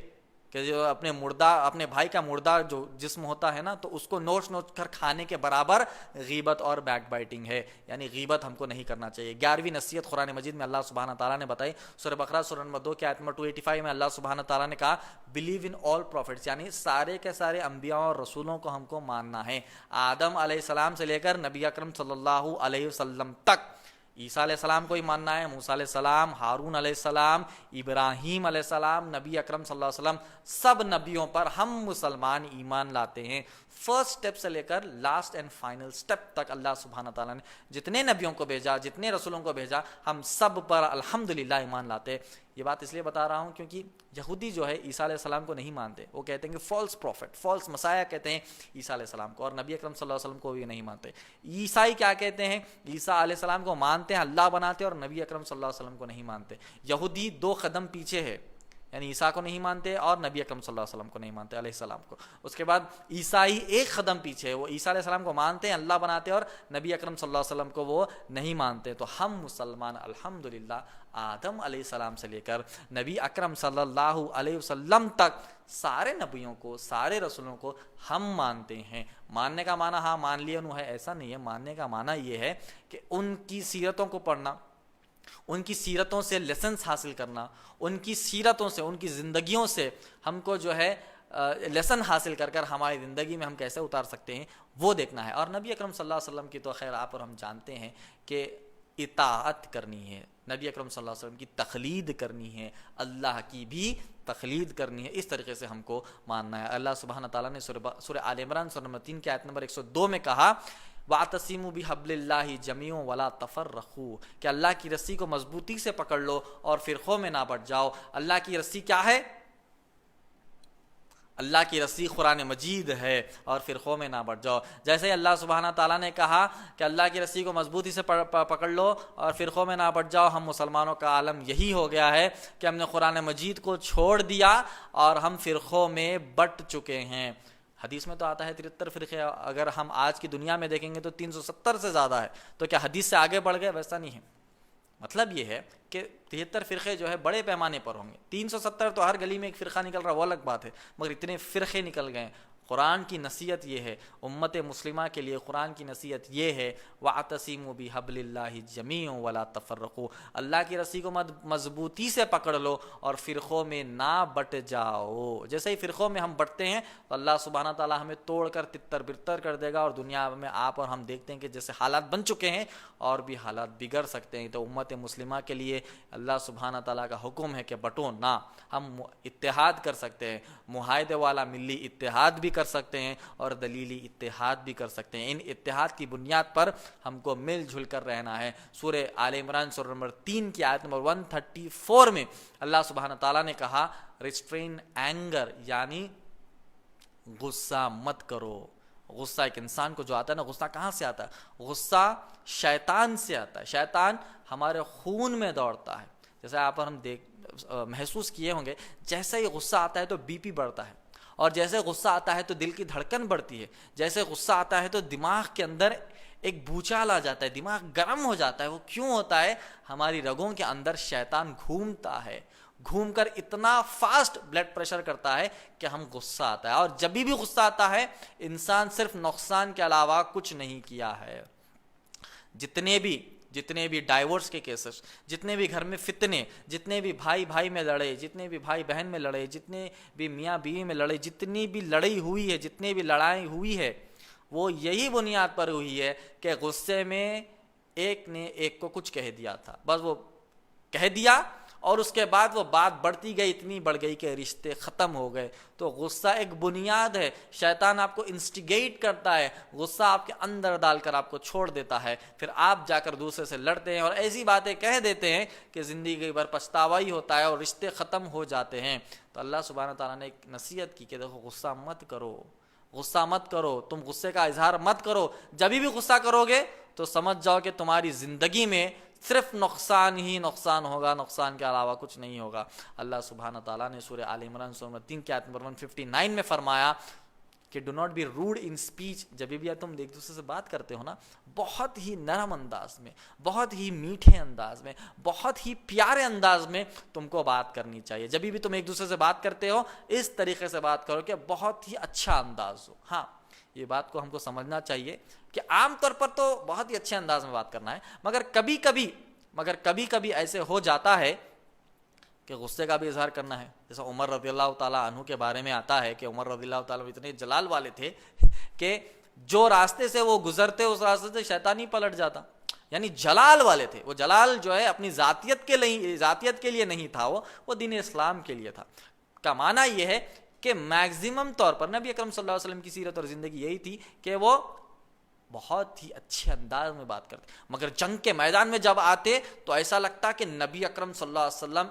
A: کہ جو اپنے بھائی کا مردار جو جسم ہوتا ہے نا، تو اس کو نوچ نوچ کر کھانے کے برابر غیبت اور بیک بائٹنگ ہے، یعنی غیبت ہم کو نہیں کرنا چاہیے۔ 11ویں نصیحت قرآن مجید میں اللہ سبحانہ تعالیٰ نے بتائی، سورہ بقرہ سورہ نمبر 2 کی آیت نمبر 285 میں اللہ سبحانہ تعالیٰ نے کہا بلیو ان آل پروفٹس، یعنی سارے کے سارے انبیاء اور رسولوں کو ہم کو ماننا ہے، آدم علیہ السلام سے لے کر نبی اکرم صلی اللہ علیہ وسلم تک۔ عیسیٰ علیہ السلام کو ہی ماننا ہے، موسیٰ علیہ السلام، ہارون علیہ السلام، ابراہیم علیہ السلام، نبی اکرم صلی اللہ علیہ وسلم، سب نبیوں پر ہم مسلمان ایمان لاتے ہیں۔ فرسٹ سٹیپ سے لے کر لاسٹ اینڈ فائنل سٹیپ تک اللہ سبحانہ تعالیٰ نے جتنے نبیوں کو بھیجا، جتنے رسولوں کو بھیجا، ہم سب پر الحمدللہ ایمان لاتے۔ یہ بات اس لیے بتا رہا ہوں کیونکہ یہودی جو ہے عیسیٰ علیہ السلام کو نہیں مانتے، وہ کہتے ہیں کہ فالس پروفٹ، فالس مسیح کہتے ہیں عیسیٰ علیہ السلام کو، اور نبی اکرم صلی اللہ علیہ وسلم کو بھی نہیں مانتے۔ عیسائی کیا کہتے ہیں؟ عیسیٰ علیہ السلام کو مانتے ہیں، اللہ بناتے ہیں، اور نبی اکرم صلی اللہ علیہ وسلم کو نہیں مانتے۔ یہودی 2 قدم پیچھے ہے، یعنی عیسیٰ کو نہیں مانتے اور نبی اکرم صلی اللہ علیہ وسلم کو نہیں مانتے علیہ السلام کو۔ اس کے بعد عیسائی 1 قدم پیچھے ہے، وہ عیسیٰ علیہ السلام کو مانتے ہیں، اللہ بناتے ہیں، اور نبی اکرم صلی اللہ علیہ وسلم کو وہ نہیں مانتے۔ تو ہم مسلمان الحمدللہ آدم علیہ السلام سے لے کر نبی اکرم صلی اللہ علیہ وسلم تک سارے نبیوں کو، سارے رسولوں کو ہم مانتے ہیں۔ ماننے کا معنی ہاں مان لیا نو ہے، ایسا نہیں ہے۔ ماننے کا معنی یہ ہے کہ ان کی سیرتوں کو پڑھنا، ان کی سیرتوں سے لیسنس حاصل کرنا، ان کی سیرتوں سے، ان کی زندگیوں سے ہم کو جو ہے لیسن حاصل کر کر ہماری زندگی میں ہم کیسے اتار سکتے ہیں وہ دیکھنا ہے۔ اور نبی اکرم صلی اللہ علیہ وسلم کی تو خیر آپ اور ہم جانتے ہیں کہ اطاعت کرنی ہے، نبی اکرم صلی اللہ علیہ وسلم کی تقلید کرنی ہے، اللہ کی بھی تقلید کرنی ہے، اس طریقے سے ہم کو ماننا ہے۔ اللہ سبحانہ تعالیٰ نے سورہ آل عمران سورہ نمبر 3 کی آیت نمبر 102 میں کہا وَاعْتَصِمُوا بِحَبْلِ اللَّهِ جَمِيعًا وَلَا تَفَرَّقُوا، کہ اللہ کی رسی کو مضبوطی سے پکڑ لو اور فرقوں میں نہ بٹ جاؤ۔ اللہ کی رسی کیا ہے؟ اللہ کی رسی قرآن مجید ہے، اور فرقوں میں نہ بٹ جاؤ۔ جیسے ہی اللہ سبحانہ تعالیٰ نے کہا کہ اللہ کی رسی کو مضبوطی سے پکڑ لو اور فرقوں میں نہ بٹ جاؤ، ہم مسلمانوں کا عالم یہی ہو گیا ہے کہ ہم نے قرآن مجید کو چھوڑ دیا اور ہم فرقوں میں بٹ چکے ہیں۔ حدیث میں تو آتا ہے 73 فرقے، اگر ہم آج کی دنیا میں دیکھیں گے تو 370 سے زیادہ ہے، تو کیا حدیث سے آگے بڑھ گئے؟ ویسا نہیں ہے۔ مطلب یہ ہے کہ 73 فرقے جو ہے بڑے پیمانے پر ہوں گے، 370 تو ہر گلی میں ایک فرقہ نکل رہا وہ الگ بات ہے، مگر اتنے فرقے نکل گئے۔ قرآن کی نصیحت یہ ہے، امت مسلمہ کے لیے قرآن کی نصیحت یہ ہے وَاعْتَصِمُوا بِحَبْلِ اللَّهِ جَمِيعًا وَلَا تَفَرَّقُوا، اللہ کی رسی کو مضبوطی سے پکڑ لو اور فرقوں میں نہ بٹ جاؤ۔ جیسے ہی فرقوں میں ہم بٹتے ہیں تو اللہ سبحانہ تعالیٰ ہمیں توڑ کر تتر بتر کر دے گا، اور دنیا میں آپ اور ہم دیکھتے ہیں کہ جیسے حالات بن چکے ہیں اور بھی حالات بگڑ سکتے ہیں۔ تو امت مسلمہ کے لیے اللہ سبحانہ تعالیٰ کا حکم ہے کہ بٹو نہ، ہم اتحاد کر سکتے ہیں، معاہدے والا ملی اتحاد بھی کر سکتے ہیں اور دلیلی اتحاد بھی کر سکتے ہیں۔ ان اتحاد کی بنیاد پر ہم کو مل جل کر رہنا ہے۔ سورہ آل عمران سورہ نمبر 3 کی آیت نمبر 134 میں اللہ سبحانہ تعالیٰ نے کہا ریسٹرین اینگر، یعنی غصہ مت کرو۔ غصہ ایک انسان کو جو آتا ہے نا، غصہ کہاں سے آتا ہے؟ غصہ شیطان سے آتا ہے۔ شیطان ہمارے خون میں دوڑتا ہے، جیسے آپ اور ہم محسوس کیے ہوں گے, جیسے ہی غصہ آتا ہے تو بی پی بڑھتا ہے, اور جیسے غصہ آتا ہے تو دل کی دھڑکن بڑھتی ہے, جیسے غصہ آتا ہے تو دماغ کے اندر ایک بھوچال آ جاتا ہے, دماغ گرم ہو جاتا ہے. وہ کیوں ہوتا ہے؟ ہماری رگوں کے اندر شیطان گھومتا ہے, گھوم کر اتنا فاسٹ بلڈ پریشر کرتا ہے کہ ہم غصہ آتا ہے, اور جب بھی غصہ آتا ہے انسان صرف نقصان کے علاوہ کچھ نہیں کیا ہے. جتنے بھی ڈائیورس کے کیسز, جتنے بھی گھر میں فتنے, جتنے بھی بھائی بھائی میں لڑے, جتنے بھی بھائی بہن میں لڑے, جتنے بھی میاں بیوی میں لڑے, جتنی بھی لڑائی ہوئی ہے, جتنی بھی لڑائی ہوئی ہے, وہ یہی بنیاد پر ہوئی ہے کہ غصے میں ایک نے ایک کو کچھ کہہ دیا تھا, بس وہ کہہ دیا اور اس کے بعد وہ بات بڑھتی گئی, اتنی بڑھ گئی کہ رشتے ختم ہو گئے. تو غصہ ایک بنیاد ہے, شیطان آپ کو انسٹیگیٹ کرتا ہے, غصہ آپ کے اندر ڈال کر آپ کو چھوڑ دیتا ہے, پھر آپ جا کر دوسرے سے لڑتے ہیں اور ایسی باتیں کہہ دیتے ہیں کہ زندگی بھر پچھتاوا ہی ہوتا ہے اور رشتے ختم ہو جاتے ہیں. تو اللہ سبحانہ تعالیٰ نے ایک نصیحت کی کہ دیکھو غصہ مت کرو, غصہ مت کرو, تم غصے کا اظہار مت کرو. جب بھی غصہ کرو گے تو سمجھ جاؤ کہ تمہاری زندگی میں صرف نقصان ہی نقصان ہوگا, نقصان کے علاوہ کچھ نہیں ہوگا. اللہ سبحانہ تعالیٰ نے سورہ آل عمران سورہ 3 کی آیت نمبر 159 میں فرمایا کہ do not be rude in speech. جب بھی تم ایک دوسرے سے بات کرتے ہو نا, بہت ہی نرم انداز میں, بہت ہی میٹھے انداز میں, بہت ہی پیارے انداز میں تم کو بات کرنی چاہیے. جب بھی تم ایک دوسرے سے بات کرتے ہو اس طریقے سے بات کرو کہ بہت ہی اچھا انداز ہو. ہاں, یہ بات کو ہم کو سمجھنا چاہیے کہ عام طور پر تو بہت ہی اچھے انداز میں بات کرنا ہے, مگر کبھی کبھی ایسے ہو جاتا ہے کہ غصے کا بھی اظہار کرنا ہے. جیسا عمر رضی اللہ تعالیٰ عنہ کے بارے میں آتا ہے کہ عمر رضی اللہ تعالیٰ اتنے جلال والے تھے کہ جو راستے سے وہ گزرتے اس راستے سے شیطان ہی پلٹ جاتا. یعنی جلال والے تھے. وہ جلال جو ہے اپنی ذاتیت کے لیے نہیں تھا, وہ دین اسلام کے لیے تھا. کا معنی یہ ہے کہ میکزیمم طور پر نبی اکرم صلی اللہ علیہ وسلم کی سیرت اور زندگی یہی تھی کہ وہ بہت ہی اچھے انداز میں بات کرتے, مگر جنگ کے میدان میں جب آتے تو ایسا لگتا کہ نبی اکرم صلی اللہ علیہ وسلم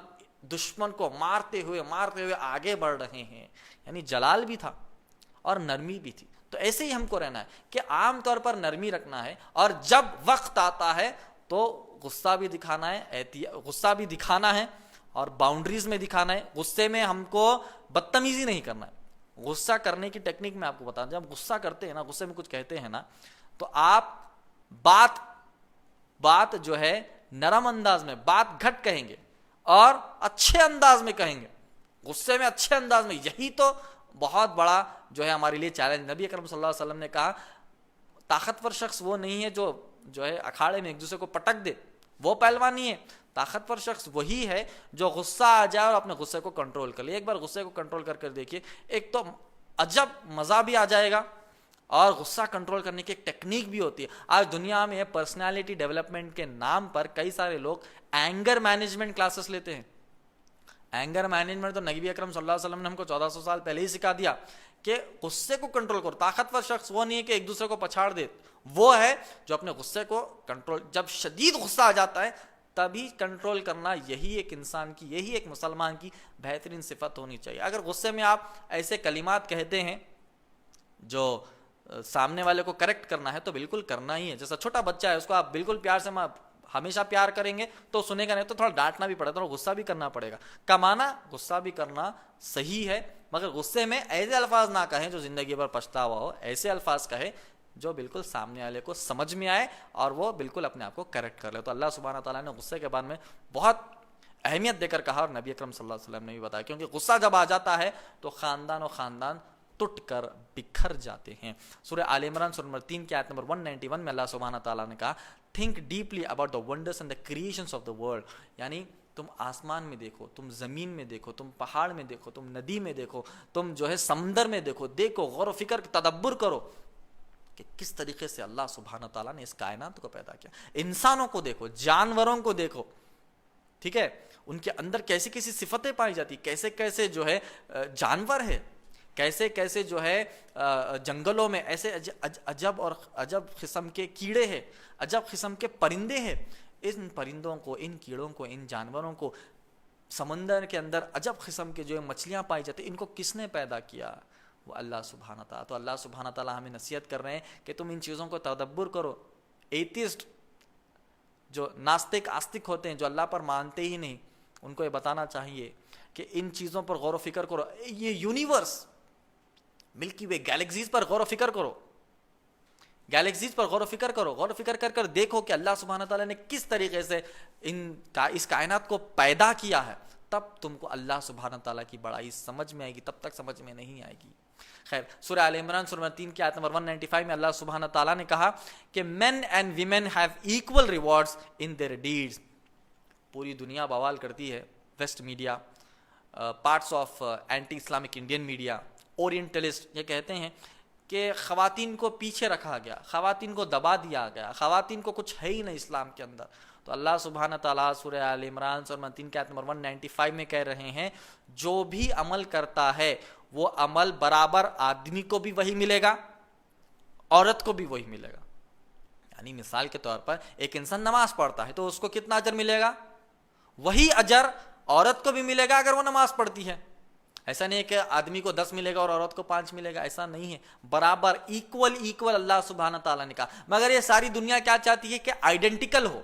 A: دشمن کو مارتے ہوئے آگے بڑھ رہے ہیں. یعنی جلال بھی تھا اور نرمی بھی تھی. تو ایسے ہی ہم کو رہنا ہے کہ عام طور پر نرمی رکھنا ہے, اور جب وقت آتا ہے تو غصہ بھی دکھانا ہے اور باؤنڈریز میں دکھانا ہے. غصے میں ہم کو بدتمیزی نہیں کرنا ہے. غصہ کرنے کی ٹیکنیک میں آپ کو بتا دوں, جب غصہ کرتے ہیں نا, غصے میں کچھ کہتے ہیں نا, تو آپ بات جو ہے نرم انداز میں, بات گھٹ کہیں گے اور اچھے انداز میں کہیں گے. غصے میں اچھے انداز میں, یہی تو بہت بڑا جو ہے ہمارے لیے چیلنج. نبی اکرم صلی اللہ علیہ وسلم نے کہا طاقتور شخص وہ نہیں ہے جو ہے اکھاڑے میں ایک دوسرے کو پٹک دے, وہ پہلوان نہیں ہے. طاقتور شخص وہی ہے جو غصہ آ جائے اور اپنے غصے کو کنٹرول کر لے. ایک بار غصے کو کنٹرول کر دیکھیے, ایک تو عجب مزہ بھی آ جائے گا, اور غصہ کنٹرول کرنے کی ایک ٹیکنیک بھی ہوتی ہے. آج دنیا میں پرسنالٹی ڈیولپمنٹ کے نام پر کئی سارے لوگ اینگر مینجمنٹ کلاسز لیتے ہیں. اینگر مینجمنٹ تو نبی اکرم صلی اللہ علیہ وسلم نے ہم کو 1400 سال پہلے ہی سکھا دیا کہ غصے کو کنٹرول کرو. طاقتور شخص وہ نہیں ہے کہ ایک دوسرے کو پچھاڑ دے, وہ ہے جو اپنے غصے کو کنٹرول, جب شدید غصہ آ جاتا ہے تبھی کنٹرول کرنا. یہی ایک انسان کی, یہی ایک مسلمان کی بہترین صفت ہونی چاہیے. اگر غصے میں آپ ایسے کلمات کہتے ہیں جو سامنے والے کو کریکٹ کرنا ہے تو بالکل کرنا ہی ہے. جیسا چھوٹا بچہ ہے, اس کو آپ بالکل پیار سے ہمیشہ پیار کریں گے تو سنے گا, نہیں تو تھوڑا ڈانٹنا بھی پڑے گا, تھوڑا غصہ بھی کرنا پڑے گا. کمانا غصہ بھی کرنا صحیح ہے, مگر غصے میں ایسے الفاظ نہ کہیں جو زندگی بھر پچھتاوا ہو. ایسے الفاظ کہے جو بالکل سامنے والے کو سمجھ میں آئے اور وہ بالکل اپنے آپ کو کریکٹ کر لے. تو اللہ سبحانہ تعالیٰ نے غصے کے بارے میں بہت اہمیت دے کر کہا, اور نبی اکرم صلی اللہ علیہ وسلم نے بھی بتایا, کیونکہ غصہ جب آ جاتا ہے تو خاندان ٹوٹ کر بکھر جاتے ہیں. سورہ آل عمران سورہ نمبر 3 کی آیت نمبر 191 میں اللہ سبحانہ تعالیٰ نے کہا, think deeply about the wonders and the creations of the world. یعنی تم آسمان میں دیکھو, تم زمین میں دیکھو, تم پہاڑ میں دیکھو, تم ندی میں دیکھو, تم جو ہے سمندر میں دیکھو, غور و فکر تدبر کرو کہ کس طریقے سے اللہ سبحانہ تعالیٰ نے اس کائنات کو پیدا کیا. انسانوں کو دیکھو, جانوروں کو دیکھو, ٹھیک ہے, ان کے اندر کیسی کیسی صفتیں پائی جاتی, کیسے کیسے جو ہے جانور ہے, کیسے کیسے جو ہے جنگلوں میں ایسے عجب قسم کے کیڑے ہیں, عجب قسم کے پرندے ہیں. ان پرندوں کو, ان کیڑوں کو, ان جانوروں کو, سمندر کے اندر عجب قسم کے جو مچھلیاں پائی جاتی, ان کو کس نے پیدا کیا؟ وہ اللہ سبحانہ تعالیٰ. تو اللہ سبحانہ تعالیٰ ہمیں نصیحت کر رہے ہیں کہ تم ان چیزوں کو تدبر کرو. ایتھیسٹ جو ناستک آستک ہوتے ہیں, جو اللہ پر مانتے ہی نہیں, ان کو یہ بتانا چاہیے کہ ان چیزوں پر غور و فکر کرو. یہ یونیورس ملکی وے گیلیکسیز پر غور و فکر کرو, گیلیکسیز پر غور و فکر کرو, غور و فکر کر کر دیکھو کہ اللہ سبحانہ تعالیٰ نے کس طریقے سے اس کائنات کو پیدا کیا ہے, تب تم کو اللہ سبحانہ تعالیٰ کی بڑائی سمجھ میں آئے گی, تب تک سمجھ میں نہیں آئے گی. خیر, سورہ آل عمران سورہ 3 کی آیت نمبر 195 میں اللہ سبحانہ تعالیٰ نے کہا کہ men and women have equal rewards in their deeds. پوری دنیا بوال کرتی ہے, west media, parts of anti Islamic Indian media, orientalist یہ کہتے ہیں کہ خواتین کو پیچھے رکھا گیا, خواتین کو دبا دیا گیا, خواتین کو کچھ ہے ہی نہیں اسلام کے اندر. تو اللہ سبحانہ تعالیٰ سورہ آل عمران سورہ 3 کی آیت نمبر 195 میں کہہ رہے ہیں جو بھی عمل کرتا ہے وہ عمل برابر آدمی کو بھی وہی ملے گا, عورت کو بھی وہی ملے گا. یعنی مثال کے طور پر ایک انسان نماز پڑھتا ہے تو اس کو کتنا اجر ملے گا, وہی اجر عورت کو بھی ملے گا اگر وہ نماز پڑھتی ہے. ایسا نہیں ہے کہ آدمی کو 10 ملے گا اور عورت کو 5 ملے گا, ایسا نہیں ہے, برابر ایکول اللہ سبحانہ تعالیٰ نے کہا. مگر یہ ساری دنیا کیا چاہتی ہے کہ آئیڈینٹیکل ہو.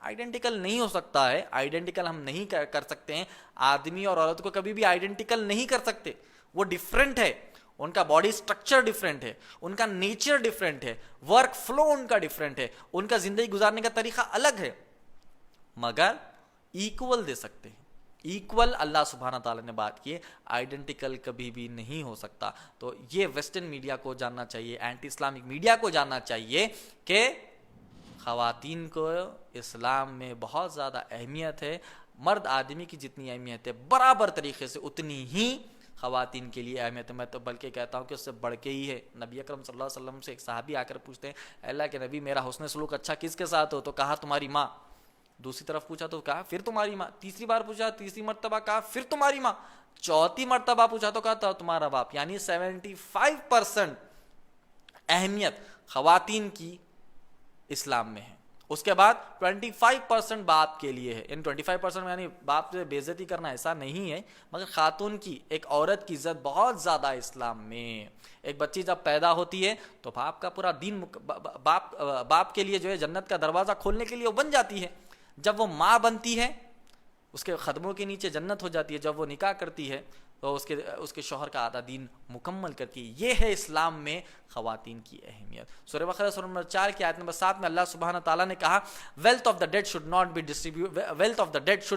A: آئیڈینٹیکل نہیں ہو سکتا ہے, آئیڈینٹیکل ہم نہیں کر سکتے ہیں. آدمی اور عورت کو کبھی بھی آئیڈینٹیکل نہیں کر سکتے, وہ ڈیفرنٹ ہے, ان کا باڈی سٹرکچر ڈیفرنٹ ہے, ان کا نیچر ڈیفرنٹ ہے, ورک فلو ان کا ڈیفرنٹ ہے, ان کا زندگی گزارنے کا طریقہ الگ ہے, مگر ایکول دے سکتے ہیں. ایکول اللہ سبحانہ تعالیٰ نے بات کی ہے, آئیڈینٹیکل کبھی بھی نہیں ہو سکتا. تو یہ ویسٹرن میڈیا کو جاننا چاہیے, اینٹی اسلامک میڈیا کو جاننا چاہیے کہ خواتین کو اسلام میں بہت زیادہ اہمیت ہے. مرد آدمی کی جتنی اہمیت ہے برابر طریقے سے اتنی ہی خواتین کے لیے اہمیت ہے. میں تو بلکہ کہتا ہوں کہ اس سے بڑھ کے ہی ہے. نبی اکرم صلی اللہ علیہ وسلم سے ایک صحابی آ کر پوچھتے ہیں, اللہ کے نبی میرا حسن سلوک اچھا کس کے ساتھ ہو؟ تو کہا تمہاری ماں. دوسری طرف پوچھا تو کہا پھر تمہاری ماں. تیسری بار پوچھا, تیسری مرتبہ کہا پھر تمہاری ماں. چوتھی مرتبہ پوچھا تو کہا تمہارا باپ. یعنی 75% اہمیت خواتین کی اسلام میں ہے. اس کے بعد 25% باپ کے لیے ہے. یعنی 25% یعنی باپ سے بے عزتی کرنا ایسا نہیں ہے, مگر خاتون کی, ایک عورت کی عزت بہت زیادہ اسلام میں. ایک بچی جب پیدا ہوتی ہے تو باپ کا پورا دین, باپ کے لیے جو ہے جنت کا دروازہ کھولنے کے لیے وہ بن جاتی ہے. جب وہ ماں بنتی ہے اس کے قدموں کے نیچے جنت ہو جاتی ہے. جب وہ نکاح کرتی ہے تو اس کے شوہر کا آدھا دین مکمل کرتی ہے. یہ ہے اسلام میں خواتین کی اہمیت. سورہ بقرہ سورہ نمبر 4 کی آیت نمبر 7 میں اللہ سبحانہ تعالیٰ نے کہا wealth of the dead should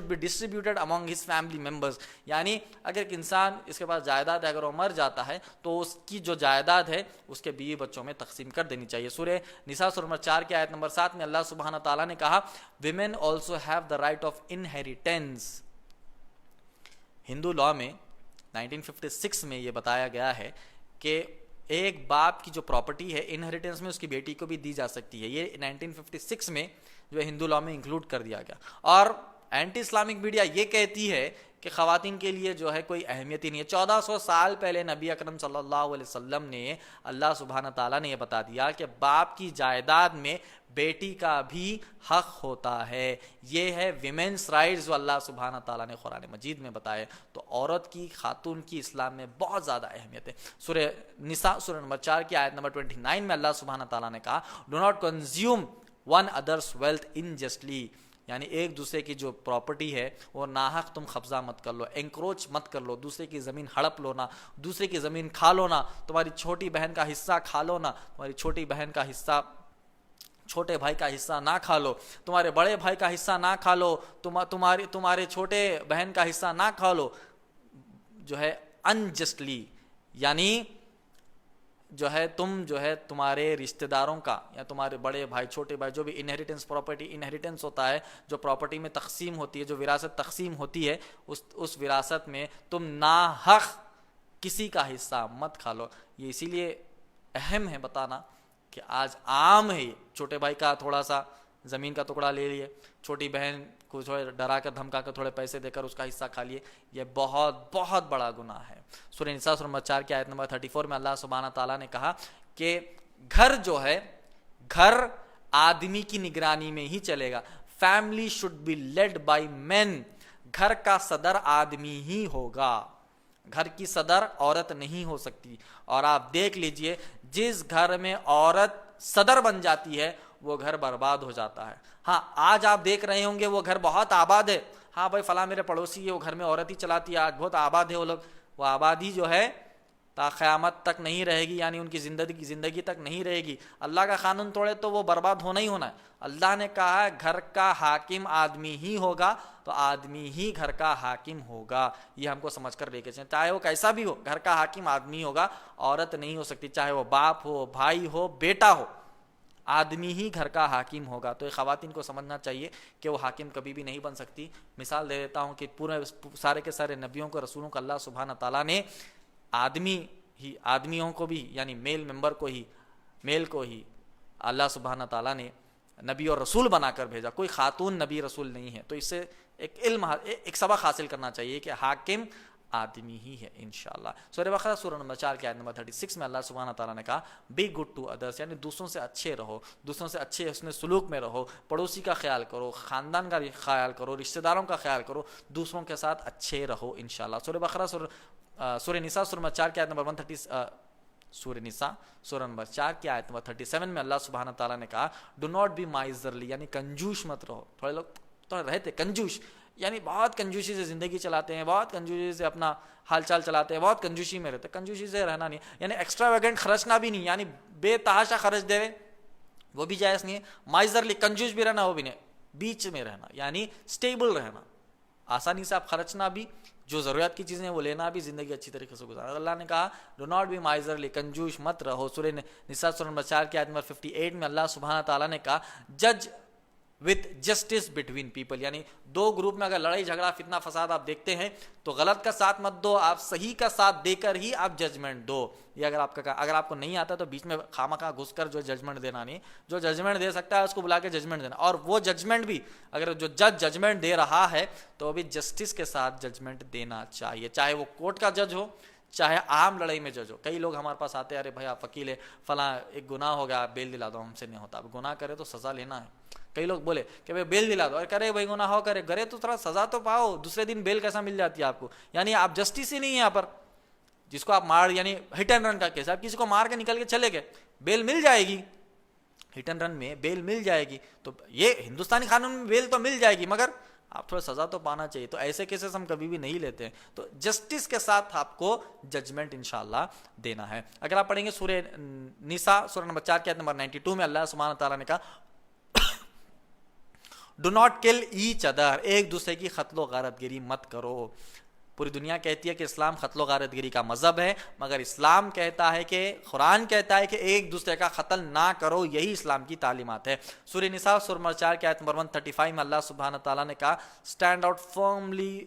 A: be distributed among his family members. یعنی اگر ایک انسان اس کے پاس جائیداد ہے, اگر وہ مر جاتا ہے تو اس کی جو جائیداد ہے اس کے بیوی بچوں میں تقسیم کر دینی چاہیے. سورہ نساء سورہ نمبر 4 کی آیت نمبر 7 میں اللہ سبحانہ تعالیٰ نے کہا women also have the right of inheritance. Hindu law میں 1956 میں یہ بتایا گیا ہے کہ ایک باپ کی جو پراپرٹی ہے انہیریٹنس میں اس کی بیٹی کو بھی دی جا سکتی ہے. یہ 1956 میں جو ہے ہندو لاء میں انکلوڈ کر دیا گیا. اور اینٹی اسلامک میڈیا یہ کہتی ہے کہ خواتین کے لیے جو ہے کوئی اہمیت ہی نہیں ہے. 1400 سال پہلے نبی اکرم صلی اللہ علیہ وسلم نے, اللہ سبحانہ تعالیٰ نے یہ بتا دیا کہ باپ کی جائیداد میں بیٹی کا بھی حق ہوتا ہے. یہ ہے ویمنس رائٹس جو اللہ سبحانہ تعالیٰ نے قرآن مجید میں بتائے. تو عورت کی, خاتون کی اسلام میں بہت زیادہ اہمیت ہے. سورہ نساء سورہ نمبر 4 کی آیت نمبر 29 میں اللہ سبحانہ تعالیٰ نے کہا do not consume one others wealth unjustly. یعنی ایک دوسرے کی جو پراپرٹی ہے وہ ناحق تم قبضہ مت کر لو, انکروچ مت کر لو, دوسرے کی زمین ہڑپ لو نا, دوسرے کی زمین کھا لو نا, تمہاری چھوٹی بہن کا حصہ کھا لو نا, تمہاری چھوٹی بہن کا حصہ چھوٹے بھائی کا حصہ نہ کھا لو, تمہارے بڑے بھائی کا حصہ نہ کھا لو, تمہارے چھوٹے بہن کا حصہ نہ کھا لو. جو ہے انجسٹلی, یعنی جو ہے تم جو ہے تمہارے رشتہ داروں کا یا تمہارے بڑے بھائی چھوٹے بھائی جو بھی انہیریٹنس پراپرٹی انہیریٹنس ہوتا ہے, جو پراپرٹی میں تقسیم ہوتی ہے, جو وراثت تقسیم ہوتی ہے, اس وراثت میں تم ناحق کسی کا حصہ مت کھا لو. یہ اسی لیے اہم ہے بتانا کہ آج عام ہے چھوٹے بھائی کا تھوڑا سا زمین کا ٹکڑا لے لیے, چھوٹی بہن کو تھوڑے ڈرا کر دھمکا کر تھوڑے پیسے دے کر اس کا حصہ کھا لیے. یہ بہت بہت بڑا گناہ ہے. سورہ نساء سورہ نمبر 4 کی آیت نمبر 34 میں اللہ سبحانہ تعالیٰ نے کہا کہ گھر جو ہے, گھر آدمی کی نگرانی میں ہی چلے گا. Family should be led by man. گھر کا صدر آدمی ہی ہوگا, گھر کی صدر عورت نہیں ہو سکتی. اور آپ دیکھ لیجئے جس گھر میں عورت صدر بن جاتی ہے وہ گھر برباد ہو جاتا ہے. ہاں آج آپ دیکھ رہے ہوں گے وہ گھر بہت آباد ہے, ہاں بھائی فلاں میرے پڑوسی ہے، وہ گھر میں عورت ہی چلاتی ہے، آج بہت آباد ہے وہ لوگ، وہ آبادی جو ہے تا قیامت تک نہیں رہے گی، یعنی ان کی زندگی تک نہیں رہے گی۔ اللہ کا قانون توڑے تو وہ برباد ہونا ہی ہونا ہے۔ اللہ نے کہا ہے گھر کا حاکم آدمی ہی ہوگا، تو آدمی ہی گھر کا حاکم ہوگا، یہ ہم کو سمجھ کر لے کے چلیں، چاہے وہ کیسا بھی ہو، گھر کا حاکم آدمی ہوگا، عورت نہیں ہو سکتی، چاہے وہ باپ ہو، بھائی ہو، بیٹا ہو، آدمی ہی گھر کا حاکم ہوگا۔ تو یہ خواتین کو سمجھنا چاہیے کہ وہ حاکم کبھی بھی نہیں بن سکتی۔ مثال دے دیتا ہوں کہ پورے سارے کے سارے نبیوں کو، رسولوں کو اللہ سبحانہ تعالیٰ نے آدمیوں کو بھی، یعنی میل کو ہی اللہ سبحانہ تعالیٰ نے نبی اور رسول بنا کر بھیجا، کوئی خاتون نبی رسول نہیں ہے۔ تو اس سے ایک سبق حاصل کرنا چاہیے کہ حاکم آدمی ہی ہے انشاءاللہ۔ سورہ بقرہ سورہ نمبر 4 کی آیت نمبر 36 میں اللہ سبحانہ تعالیٰ نے کہا بی گڈ ٹو ادرس، یعنی دوسروں سے اچھے رہو، دوسروں سے اچھے حسن سلوک میں رہو، پڑوسی کا خیال کرو، خاندان کا خیال کرو، رشتہ داروں کا خیال کرو، دوسروں کے ساتھ اچھے رہو انشاءاللہ۔ سورہ بقرہ سورہ نساء سورہ نمبر 4 کی آیت نمبر 130 سورہ نساء سورہ نمبر 4 کی آیت نمبر 37 میں اللہ سبحانہ تعالیٰ نے کہا ڈو ناٹ بی مائزرلی، یعنی کنجوش مت رہو۔ تھوڑے لوگ تو رہتے کنجوش، یعنی بہت کنجوشی سے زندگی چلاتے ہیں، بہت کنجوشی سے اپنا حال چال چلاتے ہیں، بہت کنجوشی میں رہتے ہیں۔ کنجوشی سے رہنا نہیں، یعنی ایکسٹرا ویگنٹ خرچنا بھی نہیں، یعنی بے تحاشا خرچ دے رہے وہ بھی جائز نہیں ہے۔ مائزرلی کنجوش بھی رہنا وہ بھی نہیں، بیچ میں رہنا، یعنی سٹیبل رہنا، آسانی سے آپ خرچنا بھی، جو ضرورت کی چیزیں وہ لینا بھی، زندگی اچھی طریقے سے گزارنا۔ اللہ نے کہا ڈو ناٹ بی مائزرلی، کنجوش مت رہو۔ سورہ نساء سورہ نمبر 4 کی آیت نمبر 58 میں اللہ سبحانہ تعالیٰ نے کہا جج وتھ جسٹس بٹوین پیپل، یعنی دو گروپ میں اگر لڑائی جھگڑا فتنہ فساد آپ دیکھتے ہیں تو غلط کا ساتھ مت دو، آپ صحیح کا ساتھ دے کر ہی آپ ججمنٹ دو۔ یہ اگر آپ کو نہیں آتا تو بیچ میں خامخواہ گھس کر جو ججمنٹ دینا نہیں، جو ججمنٹ دے سکتا ہے اس کو بلا کے ججمنٹ دینا، اور وہ ججمنٹ بھی اگر جو جج ججمنٹ دے رہا ہے تو بھی جسٹس کے ساتھ ججمنٹ دینا چاہیے، چاہے وہ کورٹ کا جج ہو، چاہے عام لڑائی میں جج ہو۔ کئی لوگ ہمارے پاس آتے ہیں، ارے بھائی آپ وکیل ہے، فلاں ایک گناہ ہو گیا، بیل دلا دو، ہم سے نہیں ہوتا۔ اب گناہ کرے تو سزا لینا ہے۔ کئی لوگ بولے کہ بھائی بیل دلا دو، اور کرے بھائی گناہ ہو کرے گرے تو تھوڑا سزا تو پاؤ، دوسرے دن بیل کیسا مل جاتی ہے آپ کو؟ یعنی آپ جسٹس ہی نہیں ہے یہاں پر، جس کو آپ مار، یعنی ہٹ اینڈ رن کا کیس، آپ کسی کو مار کے نکل کے چلے گئے، بیل مل جائے گی، ہٹ اینڈ رن میں بیل مل جائے گی۔ تو یہ ہندوستانی قانون میں بیل تو مل جائے گی، مگر آپ تھوڑا سزا تو پانا چاہیے۔ تو ایسے کیسز ہم کبھی بھی نہیں لیتے ہیں، تو جسٹس کے ساتھ آپ کو ججمنٹ انشاءاللہ دینا ہے۔ اگر آپ پڑھیں گے سورہ نساء سورہ نمبر 4 کی آیت نمبر 92 میں اللہ سبحانہ تعالیٰ نے کہا ڈو ناٹ کل ایچ ادر، ایک دوسرے کی قتل و غارت گیری مت کرو۔ پوری دنیا کہتی ہے کہ اسلام قتل و غارت گیری کا مذہب ہے، مگر اسلام کہتا ہے کہ قرآن کہتا ہے کہ ایک دوسرے کا قتل نہ کرو، یہی اسلام کی تعلیمات ہے۔ سورہ نساء سورہ نمبر 4 کی آیت نمبر 135 میں اللہ سبحانہ تعالیٰ نے کہا stand out firmly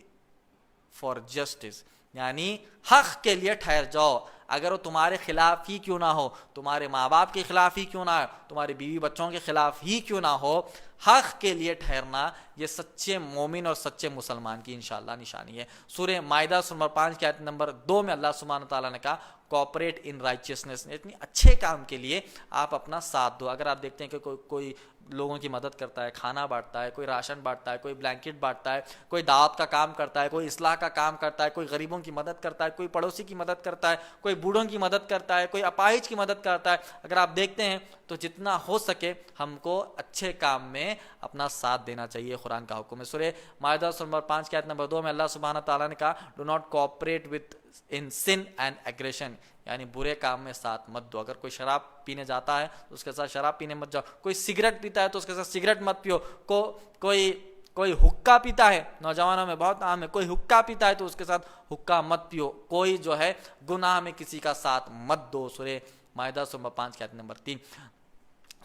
A: for justice, یعنی حق کے لیے ٹھہر جاؤ، اگر وہ تمہارے خلاف ہی کیوں نہ ہو، تمہارے ماں باپ کے خلاف ہی کیوں نہ ہو، تمہارے بیوی بچوں کے خلاف ہی کیوں نہ ہو، حق کے لیے ٹھہرنا یہ سچے مومن اور سچے مسلمان کی انشاءاللہ نشانی ہے۔ سورہ مائدہ سورہ نمبر 5 کی آیت نمبر 2 میں اللہ سبحانہ تعالیٰ نے کہا کوآپریٹ ان رائچیسنس، اتنی اچھے کام کے لیے آپ اپنا ساتھ دو۔ اگر آپ دیکھتے ہیں کہ کوئی لوگوں کی مدد کرتا ہے، کھانا بانٹتا ہے، کوئی راشن بانٹتا ہے، کوئی بلینکٹ بانٹتا ہے، کوئی دعوت کا کام کرتا ہے، کوئی اصلاح کا کام کرتا ہے، کوئی غریبوں کی مدد کرتا ہے، کوئی پڑوسی کی مدد کرتا ہے، کوئی بوڑھوں کی مدد کرتا ہے، کوئی اپاہج کی مدد کرتا ہے، اگر آپ دیکھتے ہیں تو جتنا ہو سکے ہم کو اچھے کام میں اپنا ساتھ دینا چاہیے، قرآن کا حکم ہے۔ سورہ مائدہ سورہ نمبر 5 کی آیت نمبر 2 میں اللہ سبحانہ تعالیٰ نے کہا do not cooperate with in sin and aggression, یعنی برے کام میں ساتھ مت دو۔ اگر کوئی شراب پینے جاتا ہے تو اس کے ساتھ شراب پینے مت جاؤ، کوئی سگریٹ پیتا ہے تو اس کے ساتھ سگریٹ مت پیو، کوئی حقہ پیتا ہے، نوجوانوں میں بہت عام ہے، کوئی حقہ پیتا ہے تو اس کے ساتھ حقہ مت پیو، کوئی جو ہے گناہ میں کسی کا ساتھ مت دو۔ سورہ مائدہ سورہ 5 کی آیت نمبر 3۔